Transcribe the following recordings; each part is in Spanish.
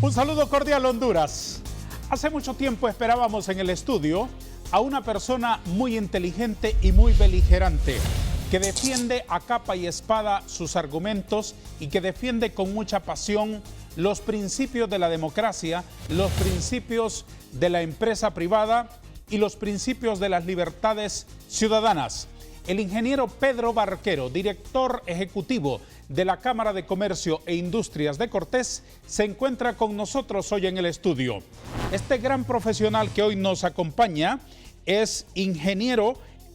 Un saludo cordial, Honduras. Hace mucho tiempo esperábamos en el estudio a una persona muy inteligente y muy beligerante, que defiende a capa y espada sus argumentos y que defiende con mucha pasión los principios de la democracia, los principios de la empresa privada y los principios de las libertades ciudadanas. El ingeniero Pedro Barquero, director ejecutivo de la Cámara de Comercio e Industrias de Cortés, se encuentra con nosotros hoy en el estudio. Este gran profesional que hoy nos acompaña es ingeniero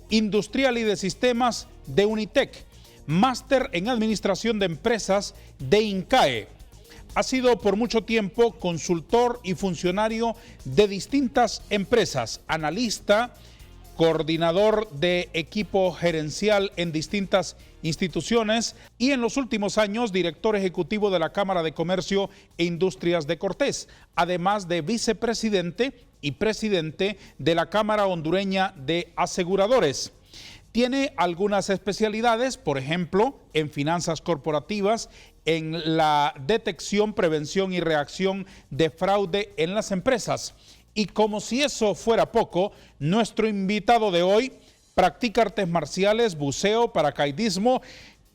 industrial y de sistemas de Unitec, máster en administración de empresas de INCAE. Ha sido por mucho tiempo consultor y funcionario de distintas empresas, analista, coordinador de equipo gerencial en distintas instituciones y en los últimos años director ejecutivo de la Cámara de Comercio e Industrias de Cortés, además de vicepresidente y presidente de la Cámara Hondureña de Aseguradores. Tiene algunas especialidades, por ejemplo, en finanzas corporativas, en la detección, prevención y reacción de fraude en las empresas. Y como si eso fuera poco, nuestro invitado de hoy practica artes marciales, buceo, paracaidismo,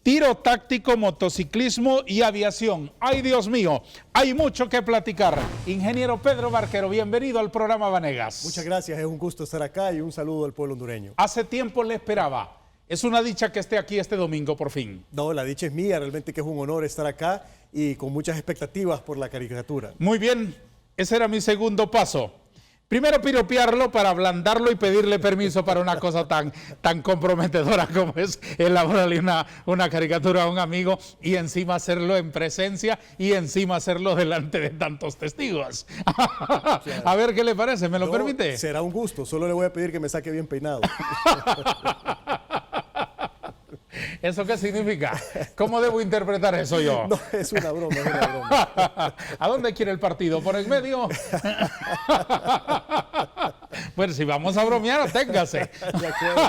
tiro táctico, motociclismo y aviación. ¡Ay, Dios mío! Hay mucho que platicar. Ingeniero Pedro Barquero, bienvenido al programa Vanegas. Muchas gracias, es un gusto estar acá y un saludo al pueblo hondureño. Hace tiempo le esperaba. Es una dicha que esté aquí este domingo, por fin. No, la dicha es mía, realmente que es un honor estar acá y con muchas expectativas por la caricatura. Muy bien, ese era mi segundo paso. Primero piropearlo para ablandarlo y pedirle permiso para una cosa tan comprometedora como es elaborarle una caricatura a un amigo y encima hacerlo en presencia y encima hacerlo delante de tantos testigos. A ver qué le parece, ¿me lo permite? Será un gusto, solo le voy a pedir que me saque bien peinado. ¿Eso qué significa? ¿Cómo debo interpretar eso yo? No, es una broma, es una broma. ¿A dónde quiere el partido? ¿Por el medio? Bueno, si vamos a bromear, aténgase. De acuerdo.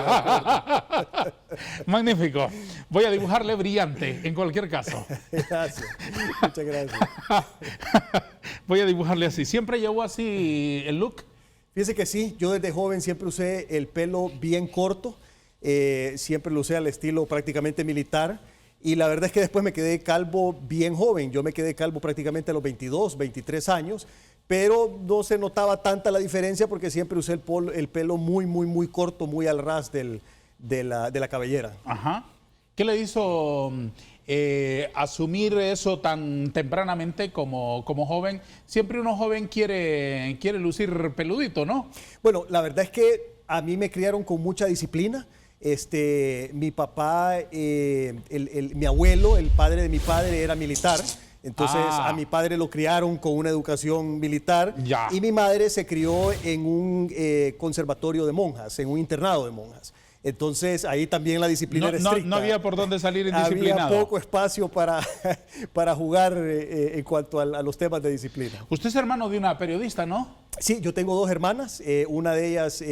Magnífico. Voy a dibujarle brillante, en cualquier caso. Gracias, muchas gracias. Voy a dibujarle así. ¿Siempre llevó así el look? Fíjese que sí, yo desde joven siempre usé el pelo bien corto. Siempre lo usé al estilo prácticamente militar y la verdad es que después me quedé calvo bien joven. Yo me quedé calvo prácticamente a los 22, 23 años, pero no se notaba tanta la diferencia porque siempre usé el pelo muy corto, muy al ras de la cabellera. Ajá. ¿Qué le hizo asumir eso tan tempranamente como joven? Siempre uno joven quiere lucir peludito, ¿no? Bueno, la verdad es que a mí me criaron con mucha disciplina. Mi papá, mi abuelo, el padre de mi padre era militar, entonces a mi padre lo criaron con una educación militar y mi madre se crió en un conservatorio de monjas, en un internado de monjas. Entonces ahí también la disciplina era estricta. No había por dónde salir indisciplinado. Había poco espacio para jugar en cuanto a los temas de disciplina. Usted es hermano de una periodista, ¿no? Sí, yo tengo dos hermanas, una de ellas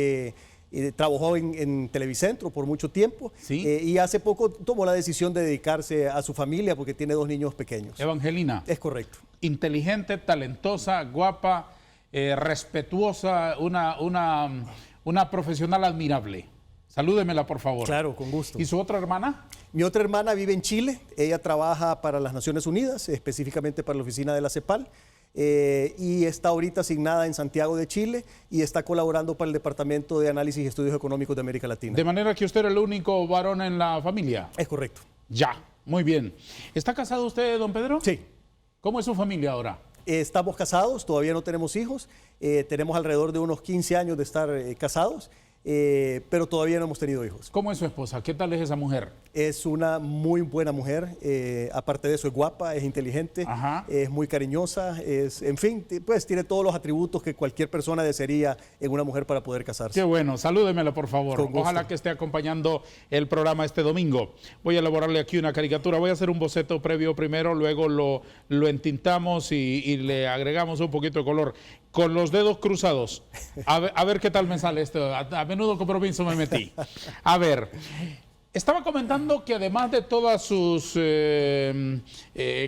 trabajó en Televicentro por mucho tiempo. ¿Sí? Y hace poco tomó la decisión de dedicarse a su familia porque tiene dos niños pequeños. Evangelina. Es correcto. Inteligente, talentosa, guapa, respetuosa, una profesional admirable. Salúdemela, por favor. Claro, con gusto. ¿Y su otra hermana? Mi otra hermana vive en Chile. Ella trabaja para las Naciones Unidas, específicamente para la oficina de la CEPAL. Y está ahorita asignada en Santiago de Chile y está colaborando para el Departamento de Análisis y Estudios Económicos de América Latina. De manera que usted era el único varón en la familia. Es correcto. Ya, muy bien. ¿Está casado usted, don Pedro? Sí. ¿Cómo es su familia ahora? Estamos casados, todavía no tenemos hijos. Tenemos alrededor de unos 15 años de estar casados. Pero todavía no hemos tenido hijos. ¿Cómo es su esposa? ¿Qué tal es esa mujer? Es una muy buena mujer, aparte de eso es guapa, es inteligente, es muy cariñosa, en fin, pues tiene todos los atributos que cualquier persona desearía en una mujer para poder casarse. Qué bueno, salúdemela por favor. Ojalá que esté acompañando el programa este domingo. Voy a elaborarle aquí una caricatura, voy a hacer un boceto previo primero, luego lo entintamos y le agregamos un poquito de color. Con los dedos cruzados. A ver qué tal me sale esto. A menudo compromiso me metí. A ver, Estaba comentando que además de todas sus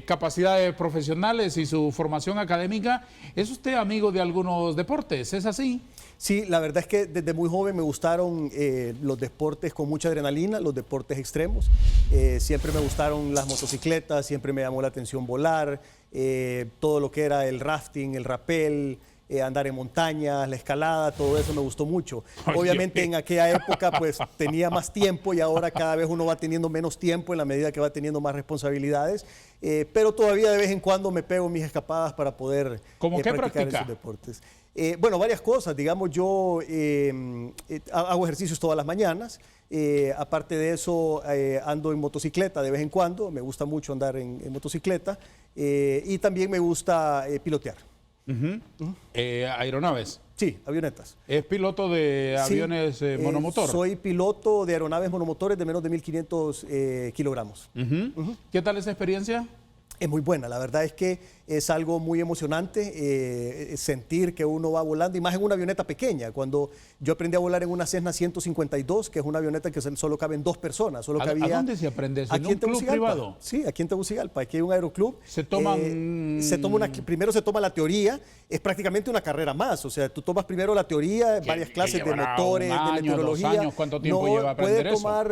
capacidades profesionales y su formación académica, es usted amigo de algunos deportes, ¿es así? Sí, la verdad es que desde muy joven me gustaron los deportes con mucha adrenalina, los deportes extremos. Siempre me gustaron las motocicletas, siempre me llamó la atención volar, todo lo que era el rafting, el rappel, andar en montañas, la escalada, todo eso me gustó mucho. Oye. Obviamente en aquella época pues tenía más tiempo y ahora cada vez uno va teniendo menos tiempo en la medida que va teniendo más responsabilidades, pero todavía de vez en cuando me pego mis escapadas para poder ¿Cómo qué practicar practica? esos deportes. Bueno, varias cosas. Digamos, yo hago ejercicios todas las mañanas. Aparte de eso, ando en motocicleta de vez en cuando. Me gusta mucho andar en motocicleta. Y también me gusta pilotear. Aeronaves. Sí, avionetas. ¿Es piloto de aviones monomotor? Soy piloto de aeronaves monomotores de menos de 1.500 kilogramos. ¿Qué tal esa experiencia? Es muy buena, la verdad es que es algo muy emocionante sentir que uno va volando, y más en una avioneta pequeña. Cuando yo aprendí a volar en una Cessna 152, que es una avioneta que solo caben 2 personas. Solo ¿A dónde se aprende eso? ¿En un club privado? Sí, aquí en Tegucigalpa. Aquí hay un aeroclub. Se toman... primero se toma la teoría, es prácticamente una carrera más. O sea, tú tomas primero la teoría, varias clases de motores, un año, de meteorología. 2 años, ¿cuánto tiempo lleva a aprender puede tomar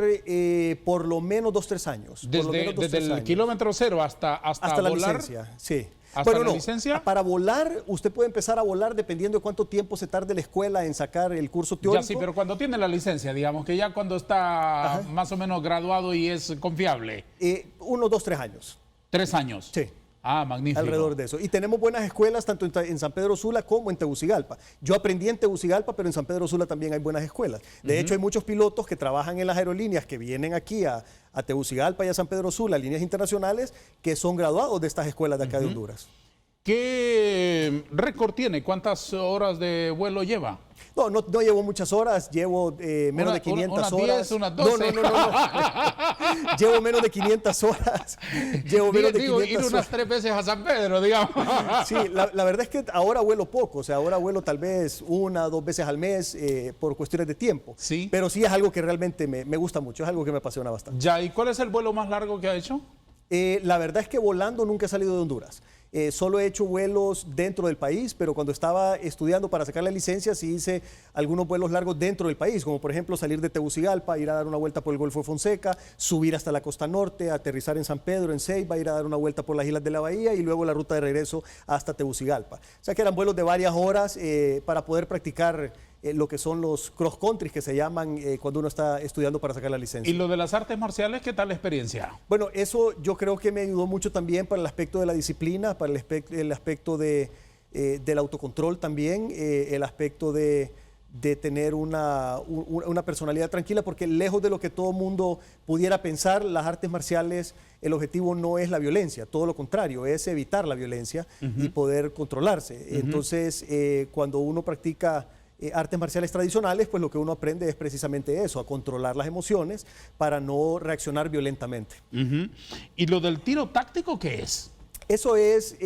por lo menos 2-3 años. Desde el kilómetro cero hasta la volar. licencia, sí. ¿Hasta la licencia? Para volar, usted puede empezar a volar dependiendo de cuánto tiempo se tarde la escuela en sacar el curso teórico. Ya sí, pero cuando tiene la licencia, digamos que ya cuando está más o menos graduado y es confiable. 1, 2, 3 años. 3 años. Sí. Ah, magnífico. Alrededor de eso. Y tenemos buenas escuelas tanto en San Pedro Sula como en Tegucigalpa. Yo aprendí en Tegucigalpa, pero en San Pedro Sula también hay buenas escuelas. De hecho, hay muchos pilotos que trabajan en las aerolíneas que vienen aquí a Tegucigalpa y a San Pedro Sula, líneas internacionales, que son graduados de estas escuelas de acá de Honduras. ¿Qué récord tiene? ¿Cuántas horas de vuelo lleva? No llevo muchas horas, llevo menos de 500 horas. 10, unas 12. No. Llevo menos de 500 horas. Ir unas 3 veces a San Pedro, digamos. Sí, la verdad es que ahora vuelo poco, o sea, ahora vuelo tal vez 1 o 2 veces al mes por cuestiones de tiempo. Sí. Pero sí es algo que realmente me gusta mucho, es algo que me apasiona bastante. Ya, ¿y cuál es el vuelo más largo que ha hecho? La verdad es que volando nunca he salido de Honduras. Solo he hecho vuelos dentro del país, pero cuando estaba estudiando para sacar la licencia sí hice algunos vuelos largos dentro del país, como por ejemplo salir de Tegucigalpa, ir a dar una vuelta por el Golfo de Fonseca, subir hasta la costa norte, aterrizar en San Pedro, en Ceiba, ir a dar una vuelta por las islas de la Bahía y luego la ruta de regreso hasta Tegucigalpa. O sea que eran vuelos de varias horas para poder practicar lo que son los cross country que se llaman cuando uno está estudiando para sacar la licencia. ¿Y lo de las artes marciales, qué tal la experiencia? Bueno, eso yo creo que me ayudó mucho también para el aspecto de la disciplina, para el aspecto del autocontrol también, el aspecto de tener una personalidad tranquila, porque lejos de lo que todo mundo pudiera pensar, las artes marciales, el objetivo no es la violencia, todo lo contrario, es evitar la violencia y poder controlarse. Entonces, cuando uno practica artes marciales tradicionales, pues lo que uno aprende es precisamente eso, a controlar las emociones para no reaccionar violentamente. ¿Y lo del tiro táctico qué es? Eso es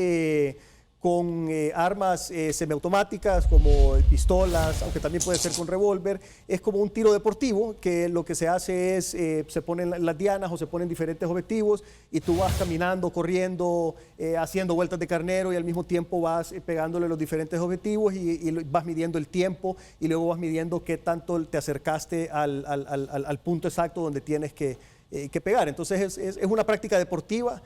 con armas semiautomáticas como pistolas, aunque también puede ser con revólver. Es como un tiro deportivo que lo que se hace es, se ponen las dianas o se ponen diferentes objetivos y tú vas caminando, corriendo, haciendo vueltas de carnero y al mismo tiempo vas pegándole los diferentes objetivos y vas midiendo el tiempo y luego vas midiendo qué tanto te acercaste al punto exacto donde tienes que pegar. Entonces es una práctica deportiva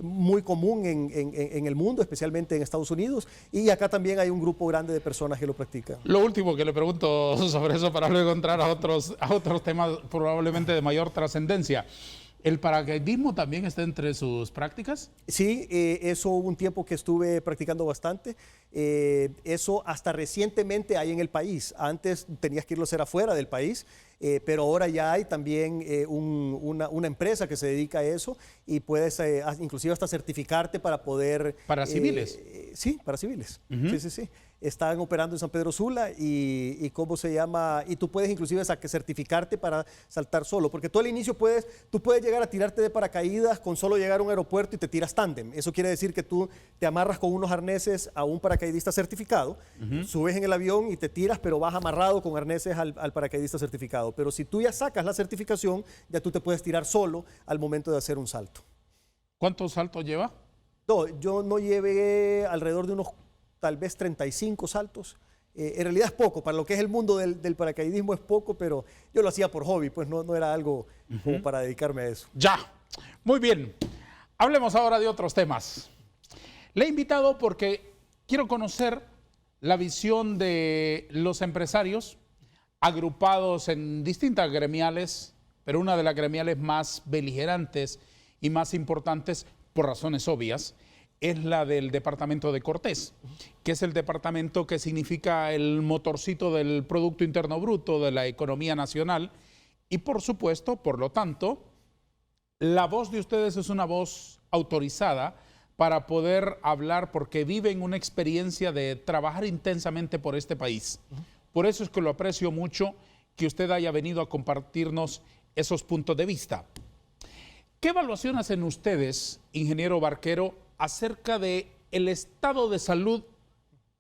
muy común en el mundo, especialmente en Estados Unidos, y acá también hay un grupo grande de personas que lo practican. Lo último que le pregunto sobre eso para luego entrar a otros temas probablemente de mayor trascendencia. ¿El paracaidismo también está entre sus prácticas? Sí, eso hubo un tiempo que estuve practicando bastante. Eso hasta recientemente hay en el país. Antes tenías que irlo a hacer afuera del país, pero ahora ya hay también una empresa que se dedica a eso y puedes inclusive hasta certificarte para poder... ¿Para civiles? Sí, para civiles. Sí. están operando en San Pedro Sula y ¿cómo se llama? Y tú puedes inclusive certificarte para saltar solo, porque tú al inicio tú puedes llegar a tirarte de paracaídas con solo llegar a un aeropuerto y te tiras tándem. Eso quiere decir que tú te amarras con unos arneses a un paracaidista certificado, subes en el avión y te tiras, pero vas amarrado con arneses al paracaidista certificado. Pero si tú ya sacas la certificación, ya tú te puedes tirar solo al momento de hacer un salto. ¿Cuántos saltos lleva? No, yo no llevé alrededor de unos tal vez 35 saltos. En realidad es poco, para lo que es el mundo del paracaidismo es poco, pero yo lo hacía por hobby, pues no era algo como para dedicarme a eso. Ya, muy bien. Hablemos ahora de otros temas. Le he invitado porque quiero conocer la visión de los empresarios agrupados en distintas gremiales, pero una de las gremiales más beligerantes y más importantes, por razones obvias, es la del departamento de Cortés, que es el departamento que significa el motorcito del Producto Interno Bruto de la economía nacional y por supuesto, por lo tanto, la voz de ustedes es una voz autorizada para poder hablar porque viven una experiencia de trabajar intensamente por este país. Por eso es que lo aprecio mucho que usted haya venido a compartirnos esos puntos de vista. ¿Qué evaluación hacen ustedes, ingeniero Barquero, acerca de el estado de salud,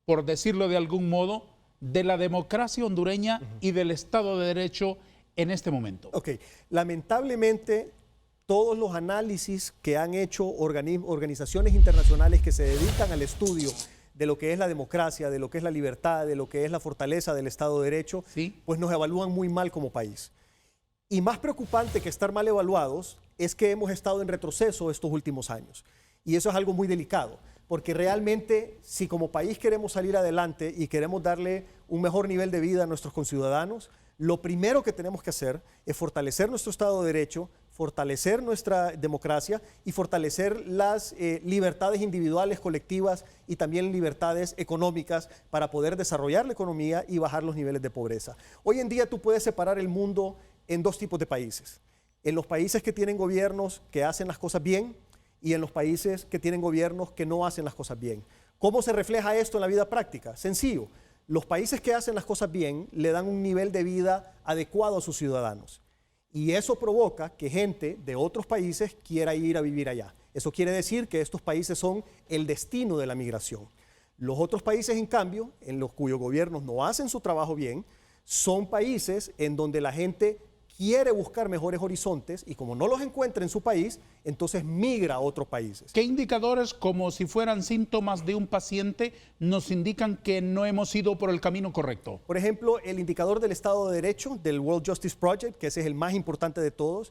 por decirlo de algún modo, de la democracia hondureña y del Estado de Derecho en este momento? Ok, lamentablemente todos los análisis que han hecho organizaciones internacionales que se dedican al estudio de lo que es la democracia, de lo que es la libertad, de lo que es la fortaleza del Estado de Derecho, ¿Sí? Pues nos evalúan muy mal como país. Y más preocupante que estar mal evaluados es que hemos estado en retroceso estos últimos años. Y eso es algo muy delicado, porque realmente si como país queremos salir adelante y queremos darle un mejor nivel de vida a nuestros conciudadanos, lo primero que tenemos que hacer es fortalecer nuestro Estado de Derecho, fortalecer nuestra democracia y fortalecer las libertades individuales, colectivas y también libertades económicas para poder desarrollar la economía y bajar los niveles de pobreza. Hoy en día tú puedes separar el mundo en dos tipos de países. En los países que tienen gobiernos que hacen las cosas bien y en los países que tienen gobiernos que no hacen las cosas bien. ¿Cómo se refleja esto en la vida práctica? Sencillo. Los países que hacen las cosas bien le dan un nivel de vida adecuado a sus ciudadanos. Y eso provoca que gente de otros países quiera ir a vivir allá. Eso quiere decir que estos países son el destino de la migración. Los otros países, en cambio, en los cuyos gobiernos no hacen su trabajo bien, son países en donde la gente quiere buscar mejores horizontes y como no los encuentra en su país, entonces migra a otros países. ¿Qué indicadores, como si fueran síntomas de un paciente, nos indican que no hemos ido por el camino correcto? Por ejemplo, el indicador del Estado de Derecho del World Justice Project, que ese es el más importante de todos,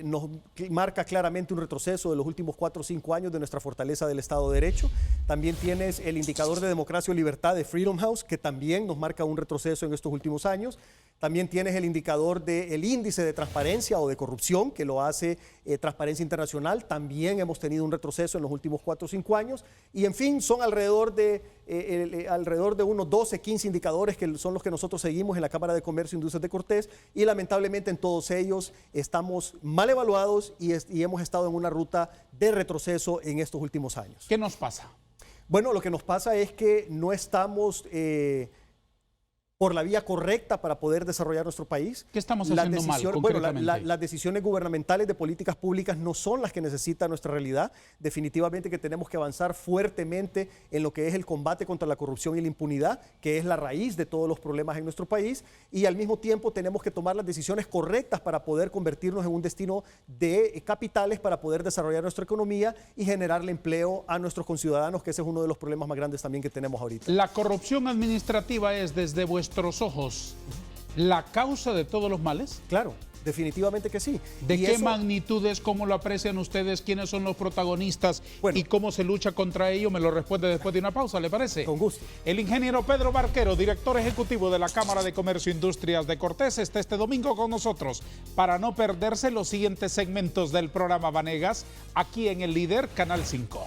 nos marca claramente un retroceso de los últimos 4 o 5 años de nuestra fortaleza del Estado de Derecho. También tienes el indicador de democracia y libertad de Freedom House, que también nos marca un retroceso en estos últimos años. También tienes el indicador del índice de transparencia o de corrupción, que lo hace Transparencia Internacional. También hemos tenido un retroceso en los últimos 4 o 5 años. Y en fin, son alrededor de unos 12, 15 indicadores que son los que nosotros seguimos en la Cámara de Comercio e Industrias de Cortés. Y lamentablemente en todos ellos estamos mal evaluados y hemos estado en una ruta de retroceso en estos últimos años. ¿Qué nos pasa? Bueno, lo que nos pasa es que no estamos por la vía correcta para poder desarrollar nuestro país. ¿Qué estamos haciendo mal, concretamente? Bueno, las decisiones gubernamentales de políticas públicas no son las que necesita nuestra realidad. Definitivamente que tenemos que avanzar fuertemente en lo que es el combate contra la corrupción y la impunidad, que es la raíz de todos los problemas en nuestro país, y al mismo tiempo tenemos que tomar las decisiones correctas para poder convertirnos en un destino de capitales para poder desarrollar nuestra economía y generarle empleo a nuestros conciudadanos, que ese es uno de los problemas más grandes también que tenemos ahorita. La corrupción administrativa es, desde vuestros ojos, la causa de todos los males. Claro, definitivamente que sí. ¿De qué magnitudes, cómo lo aprecian ustedes, quiénes son los protagonistas y cómo se lucha contra ello? Me lo responde después de una pausa, ¿le parece? Con gusto. El ingeniero Pedro Barquero, director ejecutivo de la Cámara de Comercio e Industrias de Cortés, está este domingo con nosotros para no perderse los siguientes segmentos del programa Vanegas, aquí en El Líder, Canal 5.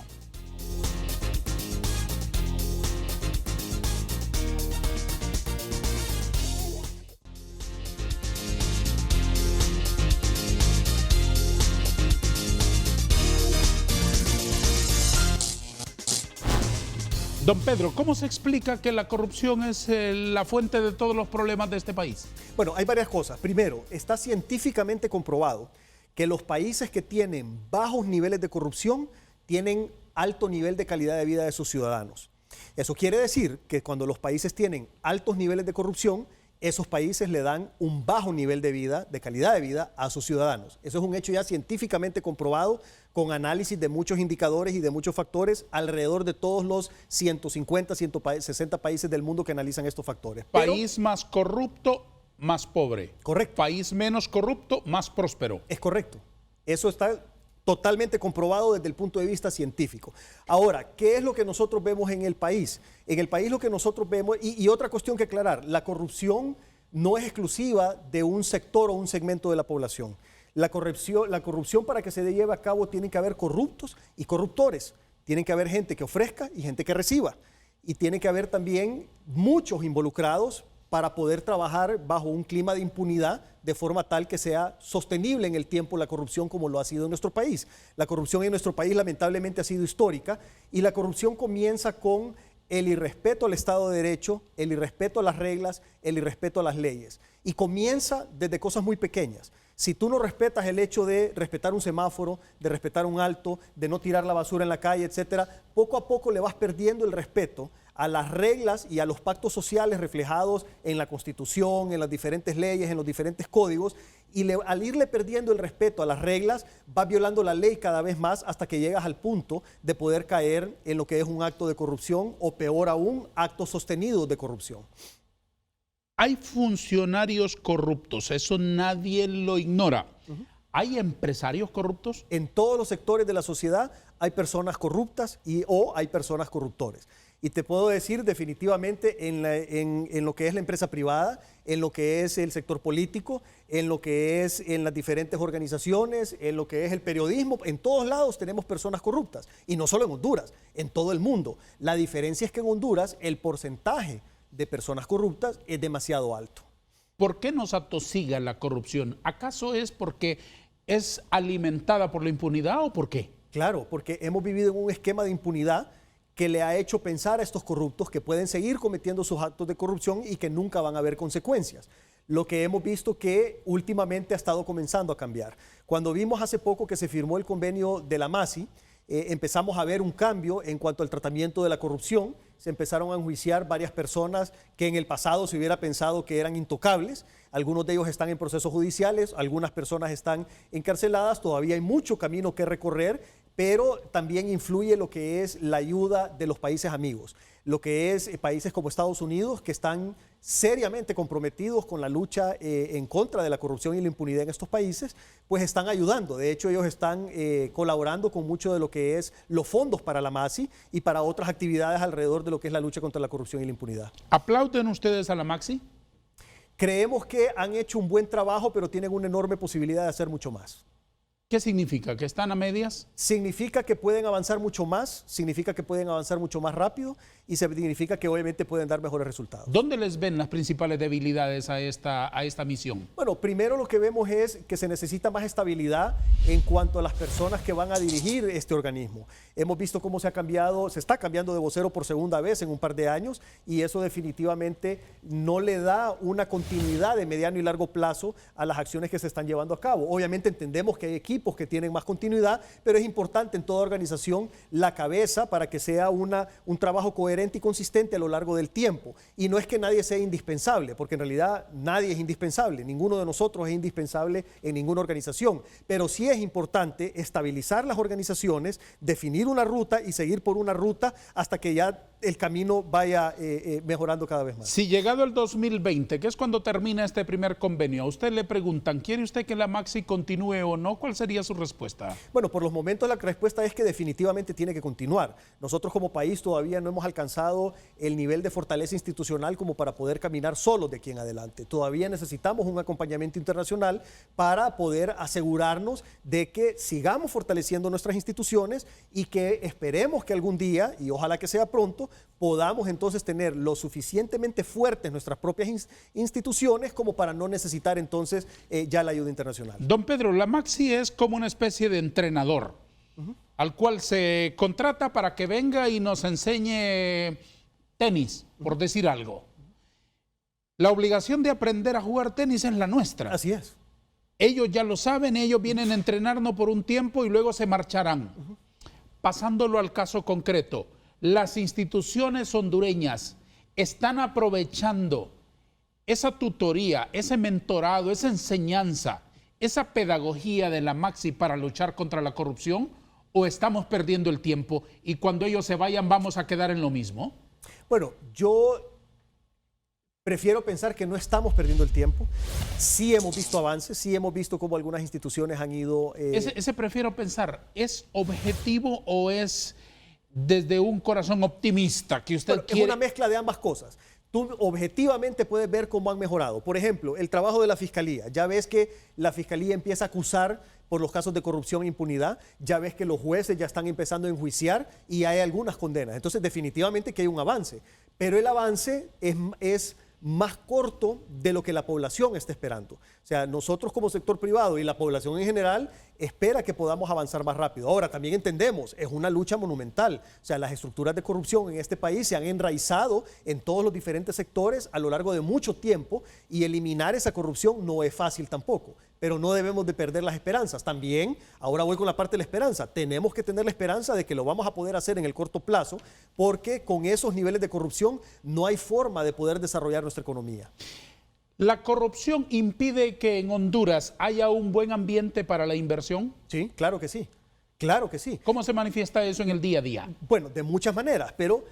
Don Pedro, ¿cómo se explica que la corrupción es la fuente de todos los problemas de este país? Bueno, hay varias cosas. Primero, está científicamente comprobado que los países que tienen bajos niveles de corrupción tienen alto nivel de calidad de vida de sus ciudadanos. Eso quiere decir que cuando los países tienen altos niveles de corrupción, esos países le dan un bajo nivel de vida, de calidad de vida a sus ciudadanos. Eso es un hecho ya científicamente comprobado con análisis de muchos indicadores y de muchos factores alrededor de todos los 150, 160 países del mundo que analizan estos factores. País más corrupto, más pobre. Correcto. País menos corrupto, más próspero. Es correcto. Eso está totalmente comprobado desde el punto de vista científico. Ahora, ¿qué es lo que nosotros vemos en el país? En el país lo que nosotros vemos, y otra cuestión que aclarar, la corrupción no es exclusiva de un sector o un segmento de la población. La corrupción para que se lleve a cabo tiene que haber corruptos y corruptores. Tienen que haber gente que ofrezca y gente que reciba. Y tiene que haber también muchos involucrados para poder trabajar bajo un clima de impunidad de forma tal que sea sostenible en el tiempo la corrupción como lo ha sido en nuestro país. La corrupción en nuestro país lamentablemente ha sido histórica y la corrupción comienza con el irrespeto al Estado de Derecho, el irrespeto a las reglas, el irrespeto a las leyes. Y comienza desde cosas muy pequeñas. Si tú no respetas el hecho de respetar un semáforo, de respetar un alto, de no tirar la basura en la calle, etcétera, poco a poco le vas perdiendo el respeto a las reglas y a los pactos sociales reflejados en la Constitución, en las diferentes leyes, en los diferentes códigos, y al irle perdiendo el respeto a las reglas, vas violando la ley cada vez más hasta que llegas al punto de poder caer en lo que es un acto de corrupción o peor aún, actos sostenidos de corrupción. Hay funcionarios corruptos, eso nadie lo ignora. ¿Hay empresarios corruptos? En todos los sectores de la sociedad hay personas corruptas o hay personas corruptores. Y te puedo decir definitivamente en lo que es la empresa privada, en lo que es el sector político, en lo que es en las diferentes organizaciones, en lo que es el periodismo, en todos lados tenemos personas corruptas. Y no solo en Honduras, en todo el mundo. La diferencia es que en Honduras el porcentaje de personas corruptas es demasiado alto. ¿Por qué nos atosiga la corrupción? ¿Acaso es porque es alimentada por la impunidad o por qué? Claro, porque hemos vivido en un esquema de impunidad que le ha hecho pensar a estos corruptos que pueden seguir cometiendo sus actos de corrupción y que nunca van a haber consecuencias. Lo que hemos visto que últimamente ha estado comenzando a cambiar. Cuando vimos hace poco que se firmó el convenio de la MASI, empezamos a ver un cambio en cuanto al tratamiento de la corrupción. Se empezaron a enjuiciar varias personas que en el pasado se hubiera pensado que eran intocables. Algunos de ellos están en procesos judiciales, algunas personas están encarceladas, todavía hay mucho camino que recorrer, pero también influye lo que es la ayuda de los países amigos, lo que es países como Estados Unidos que están seriamente comprometidos con la lucha en contra de la corrupción y la impunidad en estos países, pues están ayudando. De hecho, ellos están colaborando con mucho de lo que es los fondos para la MASI y para otras actividades alrededor de lo que es la lucha contra la corrupción y la impunidad. ¿Aplauden ustedes a la MASI? Creemos que han hecho un buen trabajo, pero tienen una enorme posibilidad de hacer mucho más. ¿Qué significa? ¿Que están a medias? Significa que pueden avanzar mucho más, significa que pueden avanzar mucho más rápido y significa que obviamente pueden dar mejores resultados. ¿Dónde les ven las principales debilidades a esta misión? Bueno, primero lo que vemos es que se necesita más estabilidad en cuanto a las personas que van a dirigir este organismo. Hemos visto cómo se está cambiando de vocero por segunda vez en un par de años y eso definitivamente no le da una continuidad de mediano y largo plazo a las acciones que se están llevando a cabo. Obviamente entendemos que hay equipos que tienen más continuidad, pero es importante en toda organización la cabeza para que sea un trabajo coherente y consistente a lo largo del tiempo. Y no es que nadie sea indispensable, porque en realidad nadie es indispensable, ninguno de nosotros es indispensable en ninguna organización, pero sí es importante estabilizar las organizaciones, definir una ruta y seguir por una ruta hasta que ya el camino vaya mejorando cada vez más. Si llegado el 2020, que es cuando termina este primer convenio, a usted le preguntan, ¿quiere usted que la MASI continúe o no? ¿Cuál sería su respuesta? Bueno, por los momentos la respuesta es que definitivamente tiene que continuar. Nosotros como país todavía no hemos alcanzado el nivel de fortaleza institucional como para poder caminar solos de aquí en adelante. Todavía necesitamos un acompañamiento internacional para poder asegurarnos de que sigamos fortaleciendo nuestras instituciones y que esperemos que algún día, y ojalá que sea pronto, podamos entonces tener lo suficientemente fuertes nuestras propias instituciones como para no necesitar entonces ya la ayuda internacional. Don Pedro, la MASI es como una especie de entrenador. al cual se contrata para que venga y nos enseñe tenis, por decir algo. La obligación de aprender a jugar tenis es la nuestra. Así es. Ellos ya lo saben, ellos vienen a entrenarnos por un tiempo y luego se marcharán. Pasándolo al caso concreto, las instituciones hondureñas están aprovechando esa tutoría, ese mentorado, esa enseñanza, esa pedagogía de la Maxi para luchar contra la corrupción, o estamos perdiendo el tiempo y cuando ellos se vayan vamos a quedar en lo mismo? Bueno, yo prefiero pensar que no estamos perdiendo el tiempo. Sí hemos visto avances, sí hemos visto cómo algunas instituciones han ido... Ese prefiero pensar, ¿es objetivo o es desde un corazón optimista que usted quiere? Es una mezcla de ambas cosas. Tú objetivamente puedes ver cómo han mejorado. Por ejemplo, el trabajo de la Fiscalía. Ya ves que la Fiscalía empieza a acusar por los casos de corrupción e impunidad. Ya ves que los jueces ya están empezando a enjuiciar y hay algunas condenas. Entonces, definitivamente que hay un avance. Pero el avance es más corto de lo que la población está esperando. O sea, nosotros como sector privado y la población en general espera que podamos avanzar más rápido. Ahora, también entendemos, es una lucha monumental. O sea, las estructuras de corrupción en este país se han enraizado en todos los diferentes sectores a lo largo de mucho tiempo y eliminar esa corrupción no es fácil tampoco. Pero no debemos de perder las esperanzas. También, ahora voy con la parte de la esperanza, tenemos que tener la esperanza de que lo vamos a poder hacer en el corto plazo, porque con esos niveles de corrupción no hay forma de poder desarrollar nuestra economía. ¿La corrupción impide que en Honduras haya un buen ambiente para la inversión? Sí, claro que sí. Claro que sí. ¿Cómo se manifiesta eso en el día a día? Bueno, de muchas maneras, pero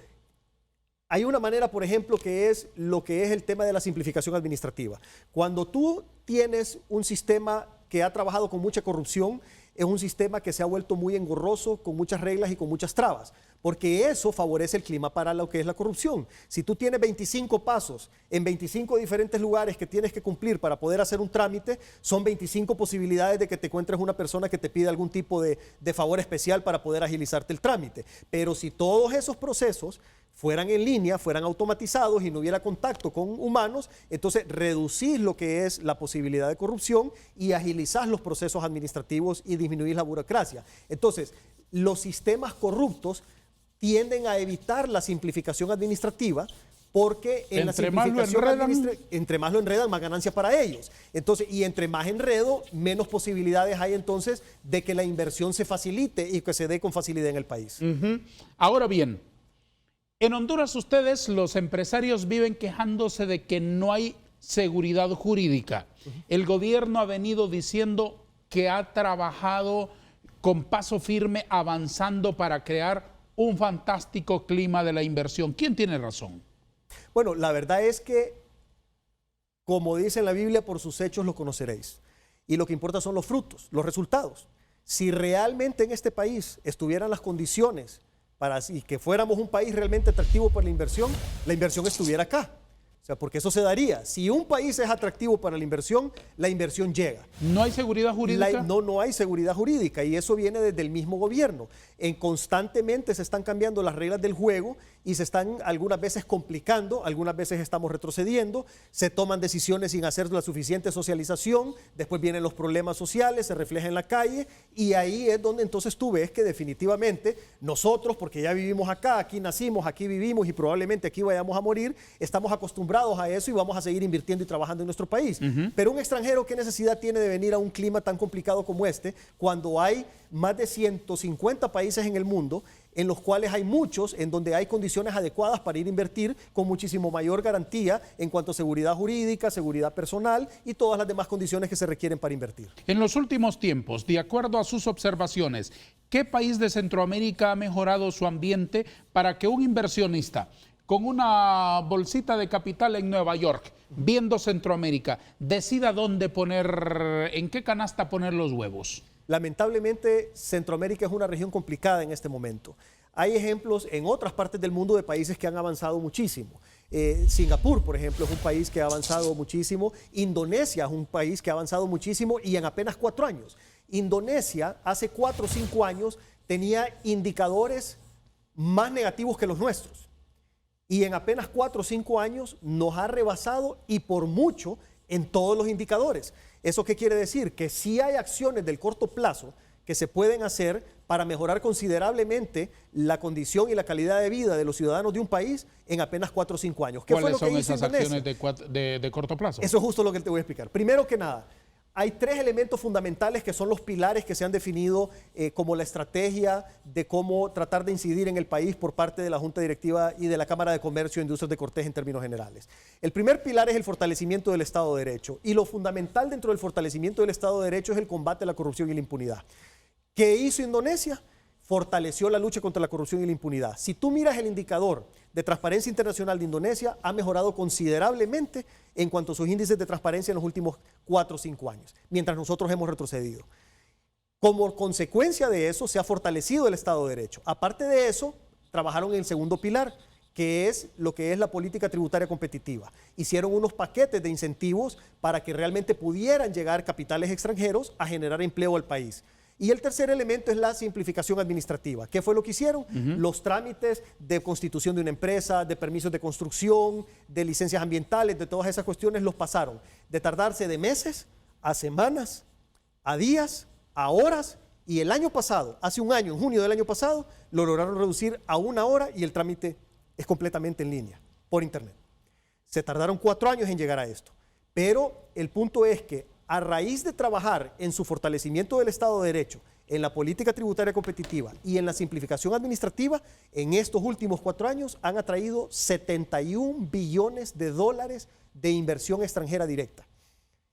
hay una manera, por ejemplo, que es lo que es el tema de la simplificación administrativa. Cuando tú tienes un sistema que ha trabajado con mucha corrupción, es un sistema que se ha vuelto muy engorroso, con muchas reglas y con muchas trabas, porque eso favorece el clima para lo que es la corrupción. Si tú tienes 25 pasos en 25 diferentes lugares que tienes que cumplir para poder hacer un trámite, son 25 posibilidades de que te encuentres una persona que te pida algún tipo de favor especial para poder agilizarte el trámite. Pero si todos esos procesos fueran en línea, fueran automatizados y no hubiera contacto con humanos, entonces reducís lo que es la posibilidad de corrupción y agilizás los procesos administrativos y disminuís la burocracia. Entonces, los sistemas corruptos tienden a evitar la simplificación administrativa porque en la simplificación entre más lo enredan, más ganancia para ellos. Entonces, y entre más enredo, menos posibilidades hay entonces de que la inversión se facilite y que se dé con facilidad en el país. Ahora bien, en Honduras ustedes, los empresarios, viven quejándose de que no hay seguridad jurídica. El gobierno ha venido diciendo que ha trabajado con paso firme, avanzando para crear un fantástico clima de la inversión. ¿Quién tiene razón? Bueno, la verdad es que, como dice en la Biblia, por sus hechos los conoceréis. Y lo que importa son los frutos, los resultados. Si realmente en este país estuvieran las condiciones para que fuéramos un país realmente atractivo para la inversión estuviera acá. O sea, porque eso se daría. Si un país es atractivo para la inversión llega. ¿No hay seguridad jurídica? No hay seguridad jurídica y eso viene desde el mismo gobierno. Constantemente se están cambiando las reglas del juego y se están algunas veces complicando, algunas veces estamos retrocediendo, se toman decisiones sin hacer la suficiente socialización, después vienen los problemas sociales, se refleja en la calle y ahí es donde entonces tú ves que definitivamente nosotros, porque ya vivimos acá, aquí nacimos, aquí vivimos y probablemente aquí vayamos a morir, estamos acostumbrados a eso y vamos a seguir invirtiendo y trabajando en nuestro país. Pero un extranjero, ¿qué necesidad tiene de venir a un clima tan complicado como este cuando hay más de 150 países en el mundo en los cuales hay muchos en donde hay condiciones adecuadas para ir a invertir con muchísimo mayor garantía en cuanto a seguridad jurídica, seguridad personal y todas las demás condiciones que se requieren para invertir? En los últimos tiempos, de acuerdo a sus observaciones, ¿qué país de Centroamérica ha mejorado su ambiente para que un inversionista con una bolsita de capital en Nueva York, viendo Centroamérica, decida dónde poner, en qué canasta poner los huevos? Lamentablemente, Centroamérica es una región complicada en este momento. Hay ejemplos en otras partes del mundo de países que han avanzado muchísimo. Singapur, por ejemplo, es un país que ha avanzado muchísimo. Indonesia es un país que ha avanzado muchísimo y en apenas 4 años. Indonesia, hace 4 o 5 años, tenía indicadores más negativos que los nuestros. Y en apenas 4 o 5 años nos ha rebasado y por mucho en todos los indicadores. ¿Eso qué quiere decir? Que sí hay acciones del corto plazo que se pueden hacer para mejorar considerablemente la condición y la calidad de vida de los ciudadanos de un país en apenas 4 o 5 años. ¿Cuáles son esas acciones de corto plazo? Eso es justo lo que te voy a explicar. Primero que nada, hay 3 elementos fundamentales que son los pilares que se han definido como la estrategia de cómo tratar de incidir en el país por parte de la Junta Directiva y de la Cámara de Comercio e Industrias de Cortés en términos generales. El primer pilar es el fortalecimiento del Estado de Derecho, y lo fundamental dentro del fortalecimiento del Estado de Derecho es el combate a la corrupción y la impunidad. ¿Qué hizo Indonesia? Fortaleció la lucha contra la corrupción y la impunidad. Si tú miras el indicador de transparencia internacional de Indonesia, ha mejorado considerablemente en cuanto a sus índices de transparencia en los últimos 4 o 5 años, mientras nosotros hemos retrocedido. Como consecuencia de eso, se ha fortalecido el Estado de Derecho. Aparte de eso, trabajaron en el segundo pilar, que es lo que es la política tributaria competitiva. Hicieron unos paquetes de incentivos para que realmente pudieran llegar capitales extranjeros a generar empleo al país. Y el tercer elemento es la simplificación administrativa. ¿Qué fue lo que hicieron? Los trámites de constitución de una empresa, de permisos de construcción, de licencias ambientales, de todas esas cuestiones los pasaron de tardarse de meses a semanas, a días, a horas, y el año pasado, hace un año, en junio del año pasado, lo lograron reducir a 1 hora y el trámite es completamente en línea, por internet. Se tardaron 4 años en llegar a esto, pero el punto es que a raíz de trabajar en su fortalecimiento del Estado de Derecho, en la política tributaria competitiva y en la simplificación administrativa, en estos últimos 4 años han atraído 71 billones de dólares de inversión extranjera directa.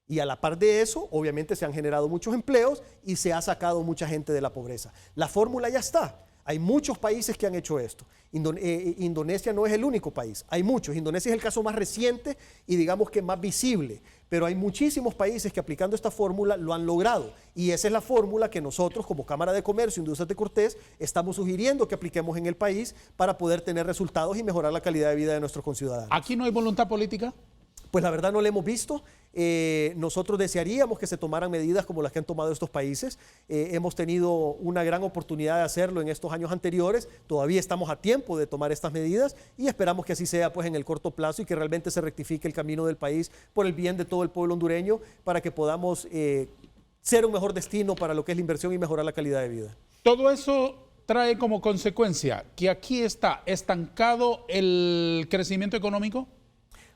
Y a la par de eso, obviamente se han generado muchos empleos y se ha sacado mucha gente de la pobreza. La fórmula ya está. Hay muchos países que han hecho esto. Indonesia no es el único país, hay muchos. Indonesia es el caso más reciente y digamos que más visible, pero hay muchísimos países que aplicando esta fórmula lo han logrado. Y esa es la fórmula que nosotros como Cámara de Comercio e Industrias de Cortés estamos sugiriendo que apliquemos en el país para poder tener resultados y mejorar la calidad de vida de nuestros conciudadanos. ¿Aquí no hay voluntad política? Pues la verdad no la hemos visto. Nosotros desearíamos que se tomaran medidas como las que han tomado estos países. Hemos tenido una gran oportunidad de hacerlo en estos años anteriores. Todavía estamos a tiempo de tomar estas medidas y esperamos que así sea pues en el corto plazo y que realmente se rectifique el camino del país por el bien de todo el pueblo hondureño para que podamos ser un mejor destino para lo que es la inversión y mejorar la calidad de vida. Todo eso trae como consecuencia que aquí está estancado el crecimiento económico.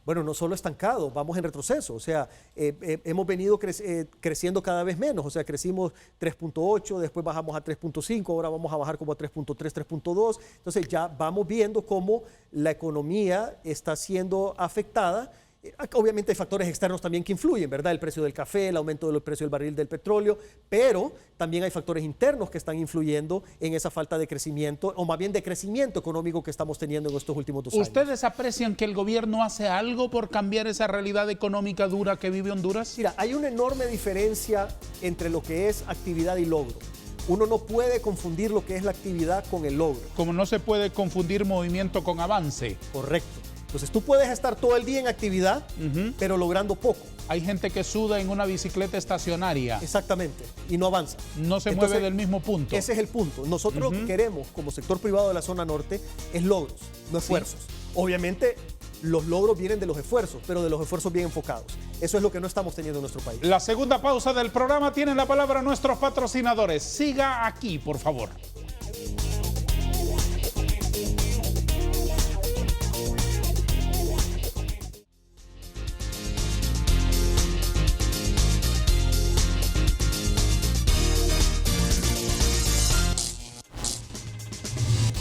Bueno, no solo estancado, vamos en retroceso, o sea, hemos venido creciendo cada vez menos, o sea, crecimos 3.8, después bajamos a 3.5, ahora vamos a bajar como a 3.3, 3.2, entonces ya vamos viendo cómo la economía está siendo afectada. Obviamente hay factores externos también que influyen, ¿verdad? El precio del café, el aumento del precio del barril del petróleo, pero también hay factores internos que están influyendo en esa falta de crecimiento, o más bien de crecimiento económico que estamos teniendo en estos últimos 2 años. ¿Ustedes aprecian que el gobierno hace algo por cambiar esa realidad económica dura que vive Honduras? Mira, hay una enorme diferencia entre lo que es actividad y logro. Uno no puede confundir lo que es la actividad con el logro. Como no se puede confundir movimiento con avance. Correcto. Entonces tú puedes estar todo el día en actividad, pero logrando poco. Hay gente que suda en una bicicleta estacionaria. Exactamente, y no avanza. No se mueve del mismo punto. Ese es el punto. Nosotros lo que queremos como sector privado de la zona norte es logros, no esfuerzos. Sí. Obviamente los logros vienen de los esfuerzos, pero de los esfuerzos bien enfocados. Eso es lo que no estamos teniendo en nuestro país. La segunda pausa del programa tiene la palabra nuestros patrocinadores. Siga aquí, por favor.